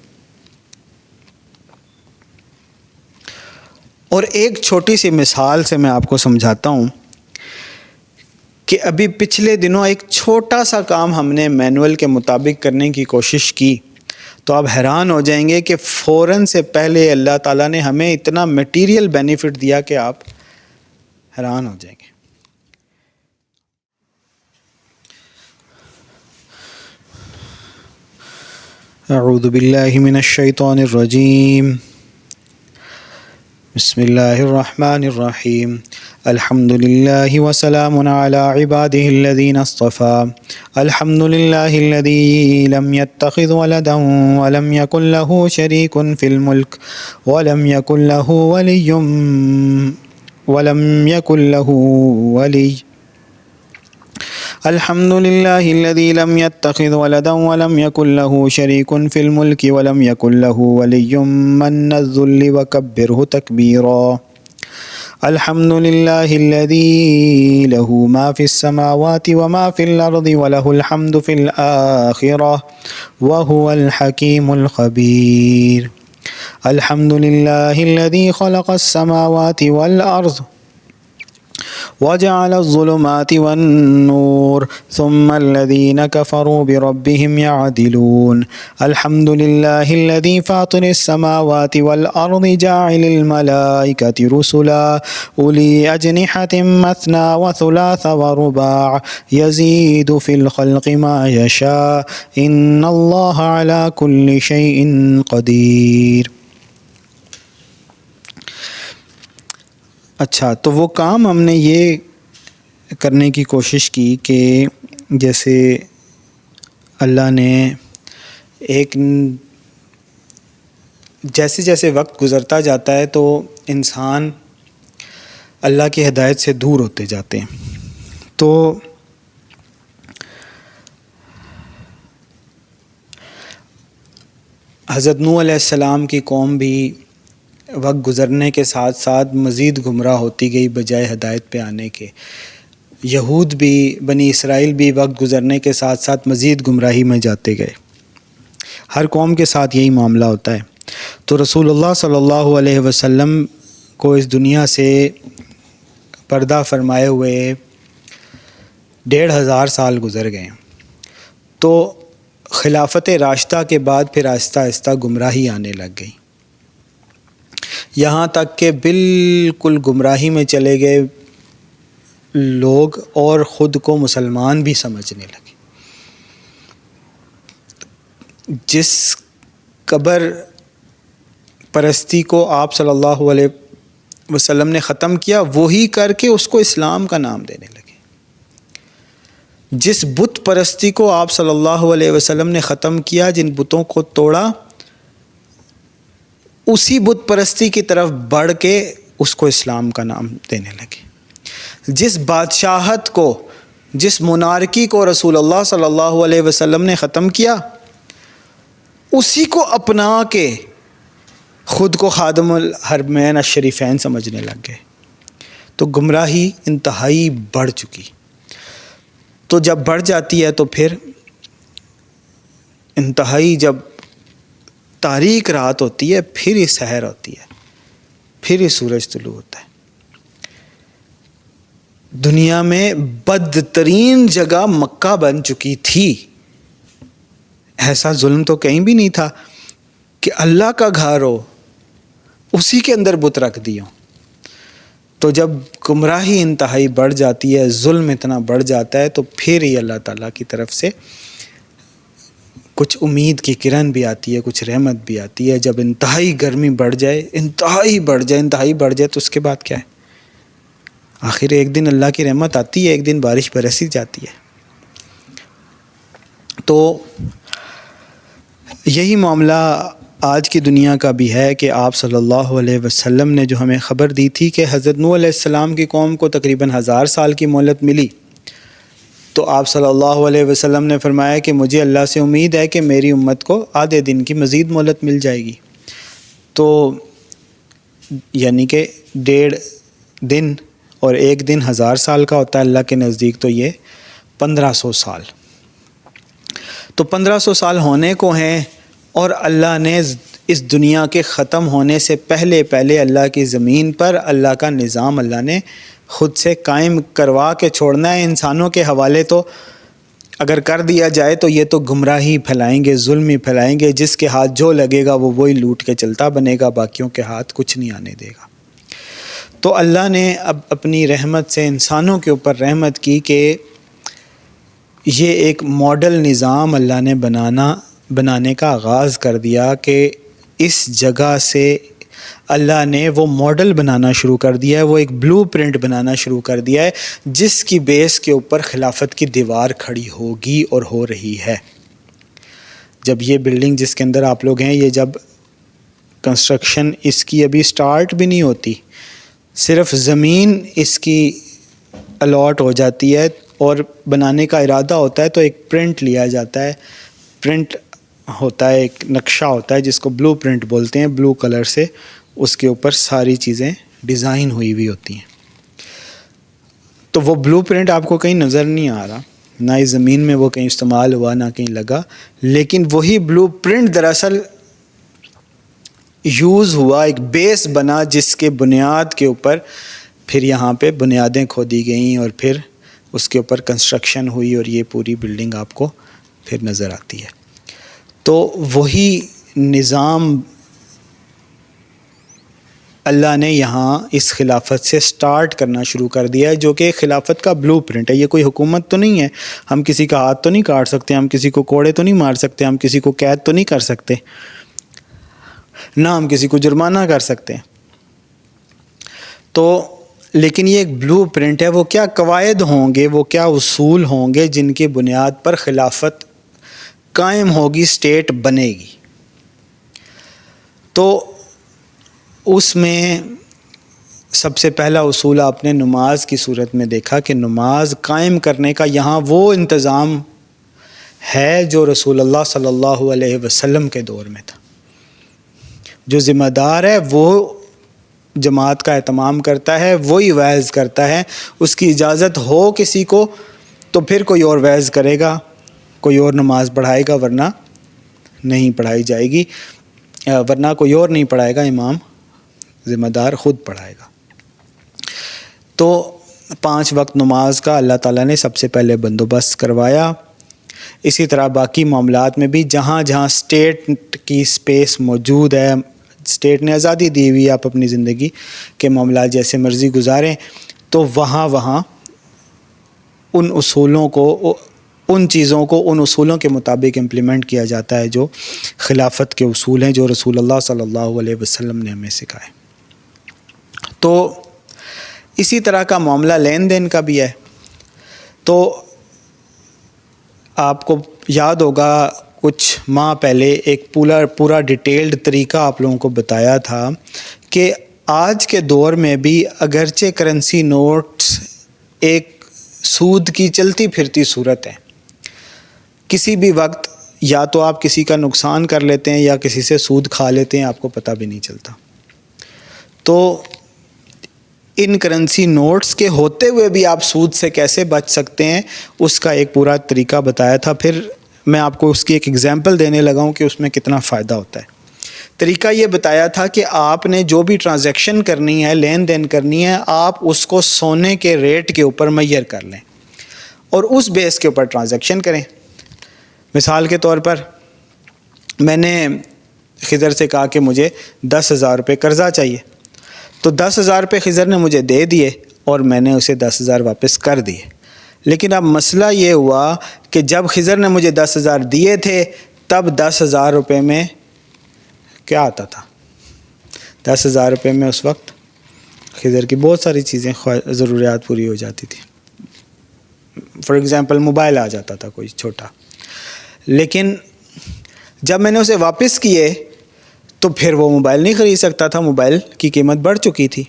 اور ایک چھوٹی سی مثال سے میں آپ کو سمجھاتا ہوں کہ ابھی پچھلے دنوں ایک چھوٹا سا کام ہم نے مینول کے مطابق کرنے کی کوشش کی، تو آپ حیران ہو جائیں گے کہ فوراً سے پہلے اللہ تعالیٰ نے ہمیں اتنا میٹیریل بینیفٹ دیا کہ آپ حیران ہو جائیں گے۔ اعوذ باللہ من الشیطان الرجیم، بسم اللہ الرحمن الرحیم، الحمد للہ وسلام علی عبادہ الذین اصطفى، الحمد للہ الذی لم يتخذ ولدا ولم یکن له شریک فی الملک ولم یکن له ولی الحمد للہ الذی لم يتخذ ولدا ولم یکن له شریک فی الملک ولم یکن له ولی من الذل وکبرہ تکبیرا، الحمد للہ الذی له ما فی السماوات وما فی الارض وله الحمد فی الآخرہ وهو الحکیم الخبیر، الحمد للہ الذی خلق السماوات والارض وجعل الظلمات والنور ثم الذين كفروا بربهم يعدلون الحمد لله الذي فاطر السماوات والأرض جاعل الملائكة رسلا أولي أجنحة مثنى وثلاث ورباع يزيد في الخلق ما يشاء إن الله على كل شيء قدير۔ اچھا، تو وہ کام ہم نے یہ کرنے کی کوشش کی کہ جیسے اللہ نے جیسے جیسے وقت گزرتا جاتا ہے تو انسان اللہ کی ہدایت سے دور ہوتے جاتے ہیں، تو حضرت نوح علیہ السلام کی قوم بھی وقت گزرنے کے ساتھ ساتھ مزید گمراہ ہوتی گئی بجائے ہدایت پہ آنے کے۔ یہود بھی، بنی اسرائیل بھی وقت گزرنے کے ساتھ ساتھ مزید گمراہی میں جاتے گئے۔ ہر قوم کے ساتھ یہی معاملہ ہوتا ہے۔ تو رسول اللہ صلی اللہ علیہ وسلم کو اس دنیا سے پردہ فرمائے ہوئے 1500 سال گزر گئے، تو خلافت راشدہ کے بعد پھر آہستہ آہستہ گمراہی آنے لگ گئی، یہاں تک کہ بالکل گمراہی میں چلے گئے لوگ اور خود کو مسلمان بھی سمجھنے لگے۔ جس قبر پرستی کو آپ صلی اللہ علیہ وسلم نے ختم کیا، وہی کر کے اس کو اسلام کا نام دینے لگے۔ جس بت پرستی کو آپ صلی اللہ علیہ وسلم نے ختم کیا، جن بتوں کو توڑا، اسی بت پرستی کی طرف بڑھ کے اس کو اسلام کا نام دینے لگے۔ جس بادشاہت کو، جس مونارکی کو رسول اللہ صلی اللہ علیہ وسلم نے ختم کیا، اسی کو اپنا کے خود کو خادم الحرمین الشریفین سمجھنے لگ گئے۔ تو گمراہی انتہائی بڑھ چکی۔ تو جب بڑھ جاتی ہے تو پھر انتہائی، جب تاریک رات ہوتی ہے پھر ہی سحر ہوتی ہے، پھر ہی سورج طلوع ہوتا ہے۔ دنیا میں بدترین جگہ مکہ بن چکی تھی، ایسا ظلم تو کہیں بھی نہیں تھا کہ اللہ کا گھر ہو اسی کے اندر بت رکھ دیو۔ تو جب گمراہی انتہائی بڑھ جاتی ہے، ظلم اتنا بڑھ جاتا ہے، تو پھر ہی اللہ تعالیٰ کی طرف سے کچھ امید کی کرن بھی آتی ہے، کچھ رحمت بھی آتی ہے۔ جب انتہائی گرمی بڑھ جائے، انتہائی بڑھ جائے تو اس کے بعد کیا ہے؟ آخر ایک دن اللہ کی رحمت آتی ہے، ایک دن بارش برس ہی جاتی ہے۔ تو یہی معاملہ آج کی دنیا کا بھی ہے کہ آپ صلی اللہ علیہ وسلم نے جو ہمیں خبر دی تھی کہ حضرت نوح علیہ السلام کی قوم کو تقریباً 1000 سال کی مہلت ملی، تو آپ صلی اللہ علیہ وسلم نے فرمایا کہ مجھے اللہ سے امید ہے کہ میری امت کو آدھے دن کی مزید مہلت مل جائے گی۔ تو یعنی کہ 1.5 دن اور 1 دن 1000 سال کا ہوتا ہے، اللہ کے نزدیک تو یہ 1500 سال۔ تو 1500 سال ہونے کو ہیں، اور اللہ نے اس دنیا کے ختم ہونے سے پہلے اللہ کی زمین پر اللہ کا نظام اللہ نے خود سے قائم کروا کے چھوڑنا ہے۔ انسانوں کے حوالے تو اگر کر دیا جائے تو یہ تو گمراہی پھیلائیں گے، ظلم ہی پھیلائیں گے، جس کے ہاتھ جو لگے گا وہ وہی لوٹ کے چلتا بنے گا، باقیوں کے ہاتھ کچھ نہیں آنے دے گا۔ تو اللہ نے اب اپنی رحمت سے انسانوں کے اوپر رحمت کی کہ یہ ایک ماڈل نظام اللہ نے بنانے کا آغاز کر دیا کہ اس جگہ سے اللہ نے وہ ماڈل بنانا شروع کر دیا ہے، وہ ایک بلو پرنٹ بنانا شروع کر دیا ہے، جس کی بیس کے اوپر خلافت کی دیوار کھڑی ہوگی اور ہو رہی ہے۔ جب یہ بلڈنگ جس کے اندر آپ لوگ ہیں، یہ جب کنسٹرکشن اس کی ابھی سٹارٹ بھی نہیں ہوتی، صرف زمین اس کی الاٹ ہو جاتی ہے اور بنانے کا ارادہ ہوتا ہے، تو ایک پرنٹ لیا جاتا ہے، پرنٹ ہوتا ہے، ایک نقشہ ہوتا ہے جس کو بلو پرنٹ بولتے ہیں، بلو کلر سے اس کے اوپر ساری چیزیں ڈیزائن ہوئی ہوتی ہیں۔ تو وہ بلو پرنٹ آپ کو کہیں نظر نہیں آ رہا، نہ اس زمین میں وہ کہیں استعمال ہوا، نہ کہیں لگا، لیکن وہی بلو پرنٹ دراصل یوز ہوا، ایک بیس بنا جس کے بنیاد کے اوپر پھر یہاں پہ بنیادیں کھودی گئیں اور پھر اس کے اوپر کنسٹرکشن ہوئی اور یہ پوری بلڈنگ آپ کو پھر نظر آتی ہے. تو وہی نظام اللہ نے یہاں اس خلافت سے سٹارٹ کرنا شروع کر دیا ہے، جو کہ خلافت کا بلو پرنٹ ہے. یہ کوئی حکومت تو نہیں ہے، ہم کسی کا ہاتھ تو نہیں کاٹ سکتے، ہم کسی کو کوڑے تو نہیں مار سکتے، ہم کسی کو قید تو نہیں کر سکتے، نہ ہم کسی کو جرمانہ کر سکتے. تو لیکن یہ ایک بلو پرنٹ ہے. وہ کیا قواعد ہوں گے، وہ کیا اصول ہوں گے جن کی بنیاد پر خلافت قائم ہوگی، اسٹیٹ بنے گی. تو اس میں سب سے پہلا اصول آپ نے نماز کی صورت میں دیکھا کہ نماز قائم کرنے کا یہاں وہ انتظام ہے جو رسول اللہ صلی اللہ علیہ وسلم کے دور میں تھا. جو ذمہ دار ہے وہ جماعت کا اہتمام کرتا ہے، وہی وعظ کرتا ہے. اس کی اجازت ہو کسی کو تو پھر کوئی اور وعظ کرے گا، کوئی اور نماز پڑھائے گا، ورنہ نہیں پڑھائی جائے گی، ورنہ کوئی اور نہیں پڑھائے گا، امام ذمہ دار خود پڑھائے گا. تو 5 وقت نماز کا اللہ تعالیٰ نے سب سے پہلے بندوبست کروایا. اسی طرح باقی معاملات میں بھی جہاں جہاں اسٹیٹ کی اسپیس موجود ہے، اسٹیٹ نے آزادی دی ہوئی ہے، آپ اپنی زندگی کے معاملات جیسے مرضی گزاریں، تو وہاں ان اصولوں کو، ان چیزوں کو ان اصولوں کے مطابق امپلیمنٹ کیا جاتا ہے جو خلافت کے اصول ہیں، جو رسول اللہ صلی اللہ علیہ وسلم نے ہمیں سکھائے. تو اسی طرح کا معاملہ لین دین کا بھی ہے. تو آپ کو یاد ہوگا کچھ ماہ پہلے ایک پورا ڈیٹیلڈ طریقہ آپ لوگوں کو بتایا تھا کہ آج کے دور میں بھی اگرچہ کرنسی نوٹس ایک سود کی چلتی پھرتی صورت ہے، کسی بھی وقت یا تو آپ کسی کا نقصان کر لیتے ہیں یا کسی سے سود کھا لیتے ہیں، آپ کو پتہ بھی نہیں چلتا. تو ان کرنسی نوٹس کے ہوتے ہوئے بھی آپ سود سے کیسے بچ سکتے ہیں، اس کا ایک پورا طریقہ بتایا تھا. پھر میں آپ کو اس کی ایک ایگزامپل دینے لگا ہوں کہ اس میں کتنا فائدہ ہوتا ہے. طریقہ یہ بتایا تھا کہ آپ نے جو بھی ٹرانزیکشن کرنی ہے، لین دین کرنی ہے، آپ اس کو سونے کے ریٹ کے اوپر میئر کر لیں اور اس بیس کے اوپر ٹرانزیکشن کریں. مثال کے طور پر میں نے خضر سے کہا کہ مجھے 10,000 روپے قرضہ چاہیے، تو 10,000 روپے خضر نے مجھے دے دیے اور میں نے اسے 10,000 واپس کر دیے. لیکن اب مسئلہ یہ ہوا کہ جب خضر نے مجھے 10,000 دیے تھے تب 10,000 روپے میں کیا آتا تھا؟ 10,000 روپے میں اس وقت خضر کی بہت ساری چیزیں، ضروریات پوری ہو جاتی تھی. فار ایگزامپل موبائل آ جاتا تھا کوئی چھوٹا. لیکن جب میں نے اسے واپس کیے تو پھر وہ موبائل نہیں خرید سکتا تھا، موبائل کی قیمت بڑھ چکی تھی.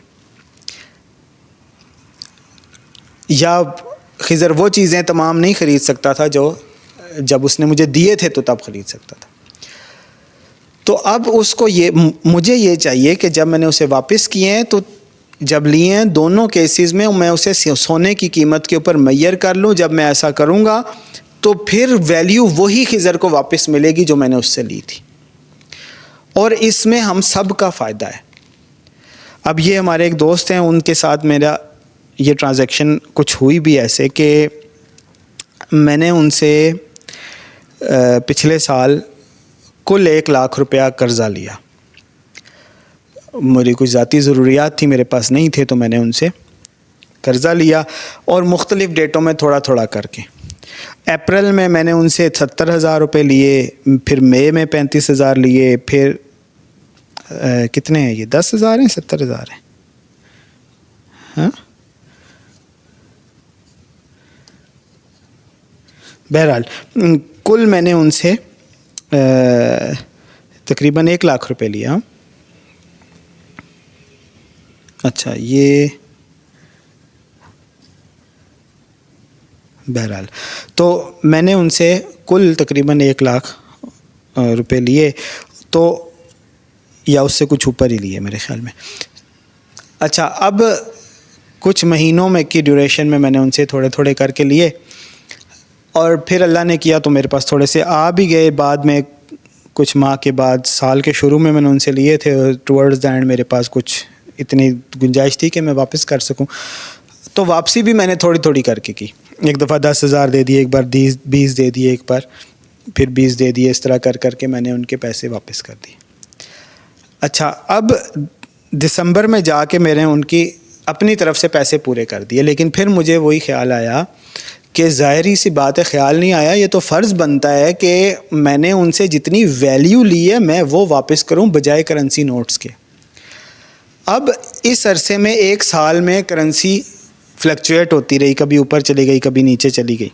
یا خضر وہ چیزیں تمام نہیں خرید سکتا تھا جو جب اس نے مجھے دیے تھے تو تب خرید سکتا تھا. تو اب اس کو مجھے یہ چاہیے کہ جب میں نے اسے واپس کیے ہیں تو جب لیے ہیں دونوں کیسز میں میں اسے سونے کی قیمت کے اوپر میئر کر لوں. جب میں ایسا کروں گا تو پھر ویلیو وہی خضر کو واپس ملے گی جو میں نے اس سے لی تھی، اور اس میں ہم سب کا فائدہ ہے. اب یہ ہمارے ایک دوست ہیں، ان کے ساتھ میرا یہ ٹرانزیکشن کچھ ہوئی بھی ایسے کہ میں نے ان سے پچھلے سال کل 1,00,000 روپیہ قرضہ لیا. میری کچھ ذاتی ضروریات تھی، میرے پاس نہیں تھے، تو میں نے ان سے قرضہ لیا اور مختلف ڈیٹوں میں تھوڑا تھوڑا کر کے. اپریل میں نے ان سے 70,000 روپے لیے، پھر مئی میں 35,000 لیے، پھر کتنے ہیں یہ 10,000 ہیں 70,000 ہیں، ہاں بہرحال کل میں نے ان سے تقریباً 1,00,000 روپے لیا. اچھا یہ بہرحال تو میں نے ان سے کل تقریباً 1,00,000 روپے لیے، تو یا اس سے کچھ اوپر ہی لیے میرے خیال میں. اچھا اب کچھ مہینوں میں کی ڈیوریشن میں نے ان سے تھوڑے تھوڑے کر کے لیے، اور پھر اللہ نے کیا تو میرے پاس تھوڑے سے آ بھی گئے. بعد میں کچھ ماہ کے بعد سال کے شروع میں نے ان سے لیے تھے، اور ٹورڈز دا اینڈ میرے پاس کچھ اتنی گنجائش تھی کہ میں واپس کر سکوں. تو واپسی بھی میں نے تھوڑی تھوڑی کر کے کی. ایک دفعہ 10,000 دے دیے, ایک بار 20 دے دیے, ایک بار پھر 20 دے دیے. اس طرح کر کے میں نے ان کے پیسے واپس کر دیے. اچھا, اب دسمبر میں جا کے میں نے ان کی اپنی طرف سے پیسے پورے کر دیے. لیکن پھر مجھے وہی خیال آیا کہ ظاہری سی بات ہے, خیال نہیں آیا, یہ تو فرض بنتا ہے کہ میں نے ان سے جتنی ویلیو لی ہے میں وہ واپس کروں بجائے کرنسی نوٹس کے. اب اس عرصے میں 1 سال میں کرنسی فلکچویٹ ہوتی رہی, کبھی اوپر چلی گئی کبھی نیچے چلی گئی.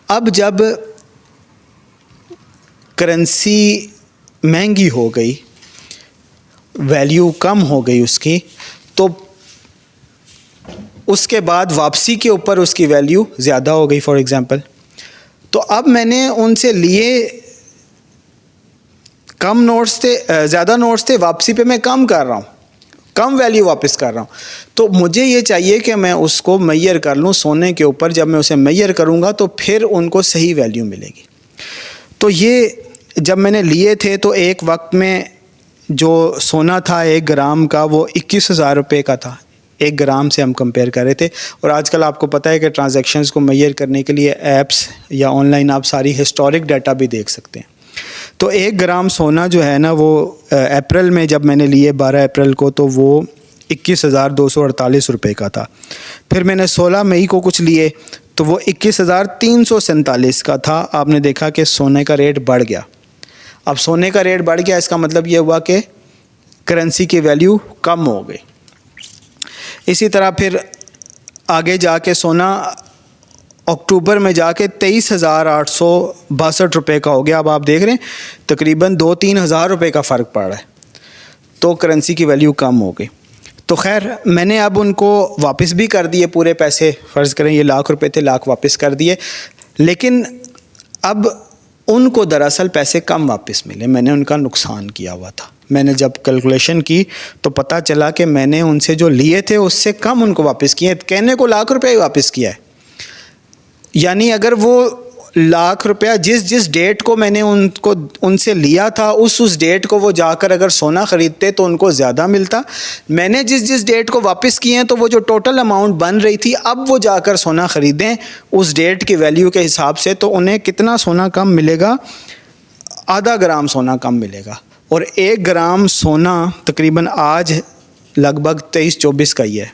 اب جب کرنسی مہنگی ہو گئی, ویلیو کم ہو گئی اس کی, تو اس کے بعد واپسی کے اوپر اس کی ویلیو زیادہ ہو گئی. فار ایگزامپل, تو اب میں نے ان سے لیے کم نوٹس تھے, زیادہ نوٹس تھے, واپسی پہ میں کم کر رہا ہوں, کم ویلیو واپس کر رہا ہوں. تو مجھے یہ چاہیے کہ میں اس کو میئر کر لوں سونے کے اوپر. جب میں اسے میئر کروں گا تو پھر ان کو صحیح ویلیو ملے گی. تو یہ جب میں نے لیے تھے تو ایک وقت میں جو سونا تھا 1 گرام کا وہ 21,000 روپے کا تھا. 1 گرام سے ہم کمپیئر کر رہے تھے. اور آج کل آپ کو پتہ ہے کہ ٹرانزیکشنز کو میئر کرنے کے لیے ایپس یا آن لائن آپ ساری ہسٹورک ڈیٹا بھی دیکھ سکتے ہیں. تو 1 گرام سونا جو ہے نا وہ اپریل میں جب میں نے لیے 12 اپریل کو تو وہ 21,248 روپے کا تھا. پھر میں نے 16 مئی کو کچھ لیے تو وہ 21,347 کا تھا. آپ نے دیکھا کہ سونے کا ریٹ بڑھ گیا. اب سونے کا ریٹ بڑھ گیا, اس کا مطلب یہ ہوا کہ کرنسی کی ویلیو کم ہو گئی. اسی طرح پھر آگے جا کے سونا اکتوبر میں جا کے 23,862 روپے کا ہو گیا. اب آپ دیکھ رہے ہیں تقریباً 2-3 ہزار روپے کا فرق پڑ رہا ہے. تو کرنسی کی ویلیو کم ہو گئی. تو خیر میں نے اب ان کو واپس بھی کر دیے پورے پیسے. فرض کریں یہ 1,00,000 روپے تھے, 1,00,000 واپس کر دیے. لیکن اب ان کو دراصل پیسے کم واپس ملے, میں نے ان کا نقصان کیا ہوا تھا. میں نے جب کیلکولیشن کی تو پتہ چلا کہ میں نے ان سے جو لیے تھے اس سے کم ان کو واپس کیے. کہنے کو 1,00,000 روپے ہی واپس کیا ہے. یعنی اگر وہ 1,00,000 روپیہ جس ڈیٹ کو میں نے ان سے لیا تھا اس ڈیٹ کو وہ جا کر اگر سونا خریدتے تو ان کو زیادہ ملتا. میں نے جس ڈیٹ کو واپس کیے ہیں تو وہ جو ٹوٹل اماؤنٹ بن رہی تھی اب وہ جا کر سونا خریدیں اس ڈیٹ کی ویلیو کے حساب سے تو انہیں کتنا سونا کم ملے گا؟ آدھا گرام سونا کم ملے گا. اور 1 گرام سونا تقریباً آج لگ بھگ 23-24 کا ہی ہے,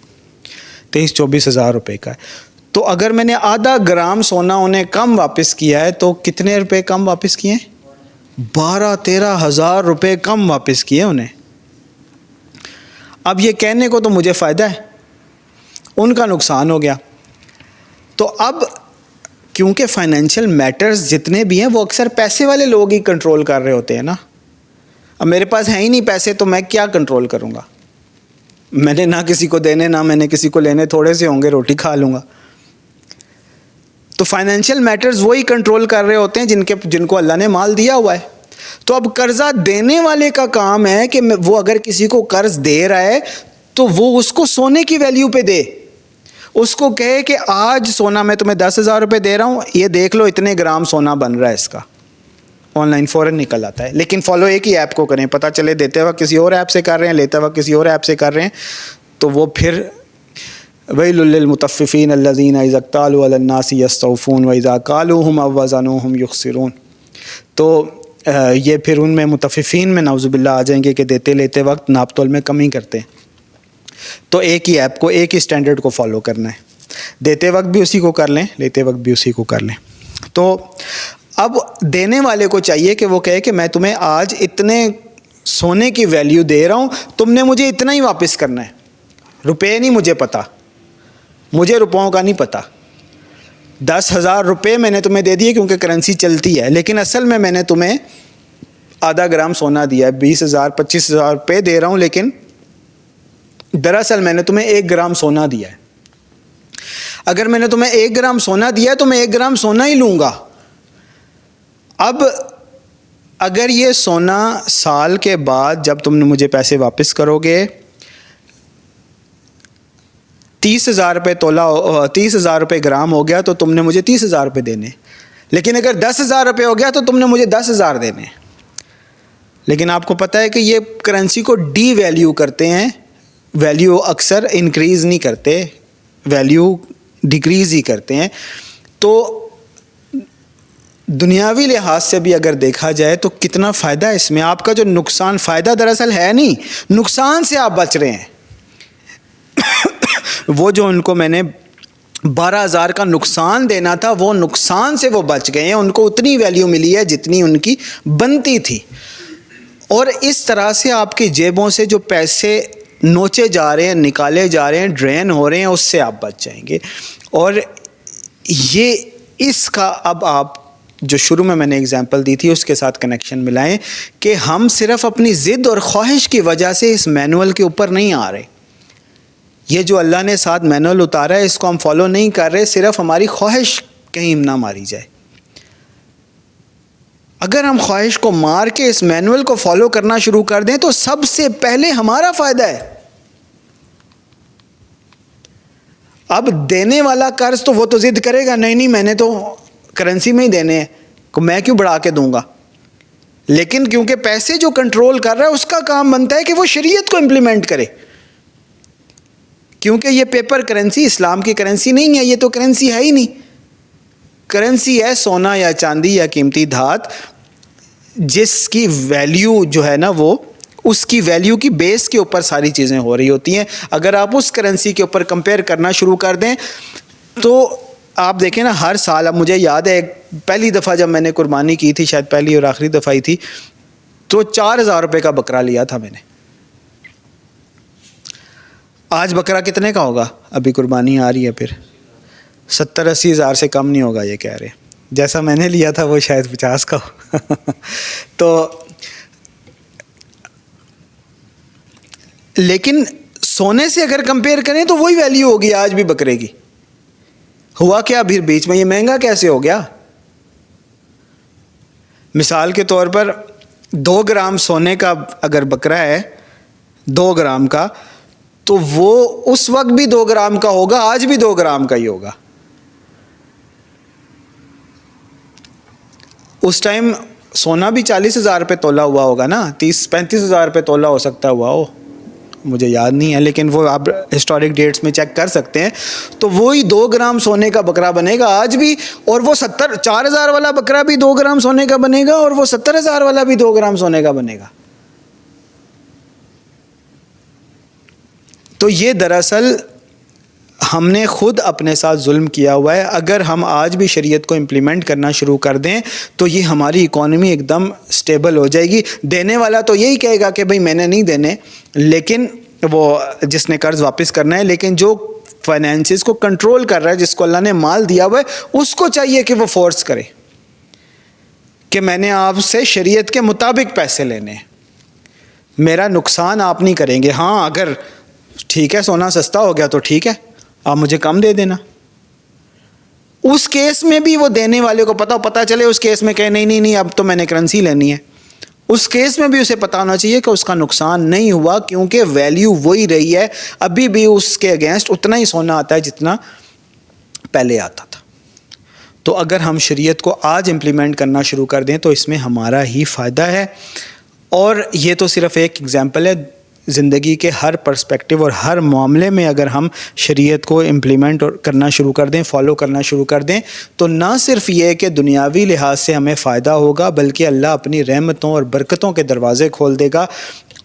23-24 ہزار روپے کا ہے. تو اگر میں نے آدھا گرام سونا انہیں کم واپس کیا ہے تو کتنے روپے کم واپس کیے؟ 12-13 ہزار روپے کم واپس کیے انہیں. اب یہ کہنے کو تو مجھے فائدہ ہے, ان کا نقصان ہو گیا. تو اب کیونکہ فائنینشیل میٹرز جتنے بھی ہیں وہ اکثر پیسے والے لوگ ہی کنٹرول کر رہے ہوتے ہیں نا. اب میرے پاس ہیں ہی نہیں پیسے تو میں کیا کنٹرول کروں گا؟ میں نے نہ کسی کو دینے نہ میں نے کسی کو لینے, تھوڑے سے ہوں گے روٹی کھا لوں گا. تو فائنینشیل میٹرز وہی کنٹرول کر رہے ہوتے ہیں جن کو اللہ نے مال دیا ہوا ہے. تو اب قرضہ دینے والے کا کام ہے کہ وہ اگر کسی کو قرض دے رہا ہے تو وہ اس کو سونے کی ویلیو پہ دے. اس کو کہے کہ آج سونا میں تمہیں 10,000 روپے دے رہا ہوں, یہ دیکھ لو اتنے گرام سونا بن رہا ہے اس کا. آن لائن فوراً نکل آتا ہے. لیکن فالو ایک ہی ایپ کو کریں, پتہ چلے دیتے وقت کسی اور ایپ سے کر رہے ہیں, لیتے وقت کسی اور ایپ سے کر رہے ہیں, تو وہ پھر ویل للمطففین الذین اذا اکتالوا علی الناس یستوفون واذا کالوہم او وزنوہم یخسرون. تو یہ پھر ان میں مطففین میں نعوذ باللہ آ جائیں گے کہ دیتے لیتے وقت ناپ تول میں کمی کرتے ہیں. تو ایک ہی ایپ کو, ایک ہی اسٹینڈرڈ کو فالو کرنا ہے. دیتے وقت بھی اسی کو کر لیں, لیتے وقت بھی اسی کو کر لیں. تو اب دینے والے کو چاہیے کہ وہ کہے کہ میں تمہیں آج اتنے سونے کی ویلیو دے رہا ہوں, تم نے مجھے اتنا ہی واپس کرنا ہے. روپے نہیں مجھے پتہ, مجھے روپوں کا نہیں پتہ. 10,000 روپے میں نے تمہیں دے دیے کیونکہ کرنسی چلتی ہے, لیکن اصل میں نے تمہیں آدھا گرام سونا دیا ہے. 20,000 25,000 روپے دے رہا ہوں لیکن دراصل میں نے تمہیں 1 گرام سونا دیا ہے. اگر میں نے تمہیں 1 گرام سونا دیا ہے تو میں 1 گرام سونا ہی لوں گا. اب اگر یہ سونا سال کے بعد جب تم نے مجھے پیسے واپس کرو گے 30,000 روپے تولہ 30,000 روپے گرام ہو گیا تو تم نے مجھے 30,000 روپے دینے. لیکن اگر 10,000 روپے ہو گیا تو تم نے مجھے 10,000 دینے. لیکن آپ کو پتہ ہے کہ یہ کرنسی کو ڈی ویلیو کرتے ہیں ویلیو اکثر انکریز نہیں کرتے، ویلیو ڈیکریز ہی کرتے ہیں. تو دنیاوی لحاظ سے بھی اگر دیکھا جائے تو کتنا فائدہ ہے اس میں. آپ کا جو نقصان، فائدہ دراصل ہے نہیں، نقصان سے آپ بچ رہے ہیں. وہ جو ان کو میں نے 12,000 کا نقصان دینا تھا، وہ نقصان سے وہ بچ گئے ہیں. ان کو اتنی ویلیو ملی ہے جتنی ان کی بنتی تھی. اور اس طرح سے آپ کی جیبوں سے جو پیسے نوچے جا رہے ہیں، نکالے جا رہے ہیں، ڈرین ہو رہے ہیں، اس سے آپ بچ جائیں گے. اور یہ اس کا اب آپ جو شروع میں نے اگزامپل دی تھی اس کے ساتھ کنیکشن ملائیں کہ ہم صرف اپنی ضد اور خواہش کی وجہ سے اس مینول کے اوپر نہیں آ رہے. یہ جو اللہ نے ساتھ مینول اتارا ہے اس کو ہم فالو نہیں کر رہے، صرف ہماری خواہش کہیں نہ ماری جائے. اگر ہم خواہش کو مار کے اس مینول کو فالو کرنا شروع کر دیں تو سب سے پہلے ہمارا فائدہ ہے. اب دینے والا قرض تو وہ تو ضد کرے گا، نہیں میں نے تو کرنسی میں ہی دینے ہیں، میں کیوں بڑھا کے دوں گا. لیکن کیونکہ پیسے جو کنٹرول کر رہا ہے اس کا کام بنتا ہے کہ وہ شریعت کو امپلیمنٹ کرے. کیونکہ یہ پیپر کرنسی اسلام کی کرنسی نہیں ہے، یہ تو کرنسی ہے ہی نہیں. کرنسی ہے سونا یا چاندی یا قیمتی دھات، جس کی ویلیو جو ہے نا وہ اس کی ویلیو کی بیس کے اوپر ساری چیزیں ہو رہی ہوتی ہیں. اگر آپ اس کرنسی کے اوپر کمپیئر کرنا شروع کر دیں تو آپ دیکھیں نا ہر سال، اب مجھے یاد ہے پہلی دفعہ جب میں نے قربانی کی تھی، شاید پہلی اور آخری دفعہ ہی تھی، تو 4,000 روپے کا بکرا لیا تھا میں نے. آج بکرا کتنے کا ہوگا؟ ابھی قربانی آ رہی ہے، پھر 70-80 ہزار سے کم نہیں ہوگا یہ کہہ رہے. جیسا میں نے لیا تھا وہ شاید 50 کا ہو. تو لیکن سونے سے اگر کمپیئر کریں تو وہی ویلیو ہوگی آج بھی بکرے کی. ہوا کیا پھر بیچ میں یہ مہنگا کیسے ہو گیا؟ مثال کے طور پر 2 گرام سونے کا اگر بکرا ہے 2 گرام کا، تو وہ اس وقت بھی 2 گرام کا ہوگا، آج بھی 2 گرام کا ہی ہوگا. اس ٹائم سونا بھی 40,000 روپے تولہ ہوا ہوگا نا، 30-35 ہزار روپے تولہ ہو سکتا ہوا ہو، مجھے یاد نہیں ہے، لیکن وہ آپ ہسٹورک ڈیٹس میں چیک کر سکتے ہیں. تو وہی 2 گرام سونے کا بکرا بنے گا آج بھی، اور وہ 4,000 والا بکرا بھی 2 گرام سونے کا بنے گا، اور وہ 70,000 والا بھی 2 گرام سونے کا بنے گا. تو یہ دراصل ہم نے خود اپنے ساتھ ظلم کیا ہوا ہے. اگر ہم آج بھی شریعت کو امپلیمنٹ کرنا شروع کر دیں تو یہ ہماری اکانومی ایک دم سٹیبل ہو جائے گی. دینے والا تو یہی کہے گا کہ بھئی میں نے نہیں دینے، لیکن وہ جس نے قرض واپس کرنا ہے، لیکن جو فائنینسز کو کنٹرول کر رہا ہے، جس کو اللہ نے مال دیا ہوا ہے، اس کو چاہیے کہ وہ فورس کرے کہ میں نے آپ سے شریعت کے مطابق پیسے لینے ہیں، میرا نقصان آپ نہیں کریں گے. ہاں اگر ٹھیک ہے سونا سستا ہو گیا تو ٹھیک ہے، آپ مجھے کم دے دینا. اس کیس میں بھی وہ دینے والے کو پتہ چلے، اس کیس میں کہے نہیں اب تو میں نے کرنسی لینی ہے، اس کیس میں بھی اسے پتہ ہونا چاہیے کہ اس کا نقصان نہیں ہوا، کیونکہ ویلیو وہی رہی ہے. ابھی بھی اس کے اگینسٹ اتنا ہی سونا آتا ہے جتنا پہلے آتا تھا. تو اگر ہم شریعت کو آج امپلیمنٹ کرنا شروع کر دیں تو اس میں ہمارا ہی فائدہ ہے. اور یہ تو صرف ایک ایگزامپل ہے، زندگی کے ہر پرسپیکٹیو اور ہر معاملے میں اگر ہم شریعت کو امپلیمنٹ کرنا شروع کر دیں، فالو کرنا شروع کر دیں، تو نہ صرف یہ کہ دنیاوی لحاظ سے ہمیں فائدہ ہوگا، بلکہ اللہ اپنی رحمتوں اور برکتوں کے دروازے کھول دے گا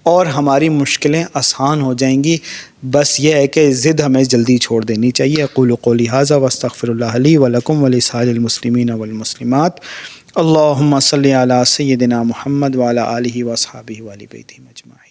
اور ہماری مشکلیں آسان ہو جائیں گی. بس یہ ہے کہ ضد ہمیں جلدی چھوڑ دینی چاہیے. اقول قولی ھذا واستغفر اللہ لی ولکم ولسائر المسلمین والمسلمات. اللہم صلی علی سیدنا محمد وعلی آلہ واصحابہ وآل بیتہ اجمعین.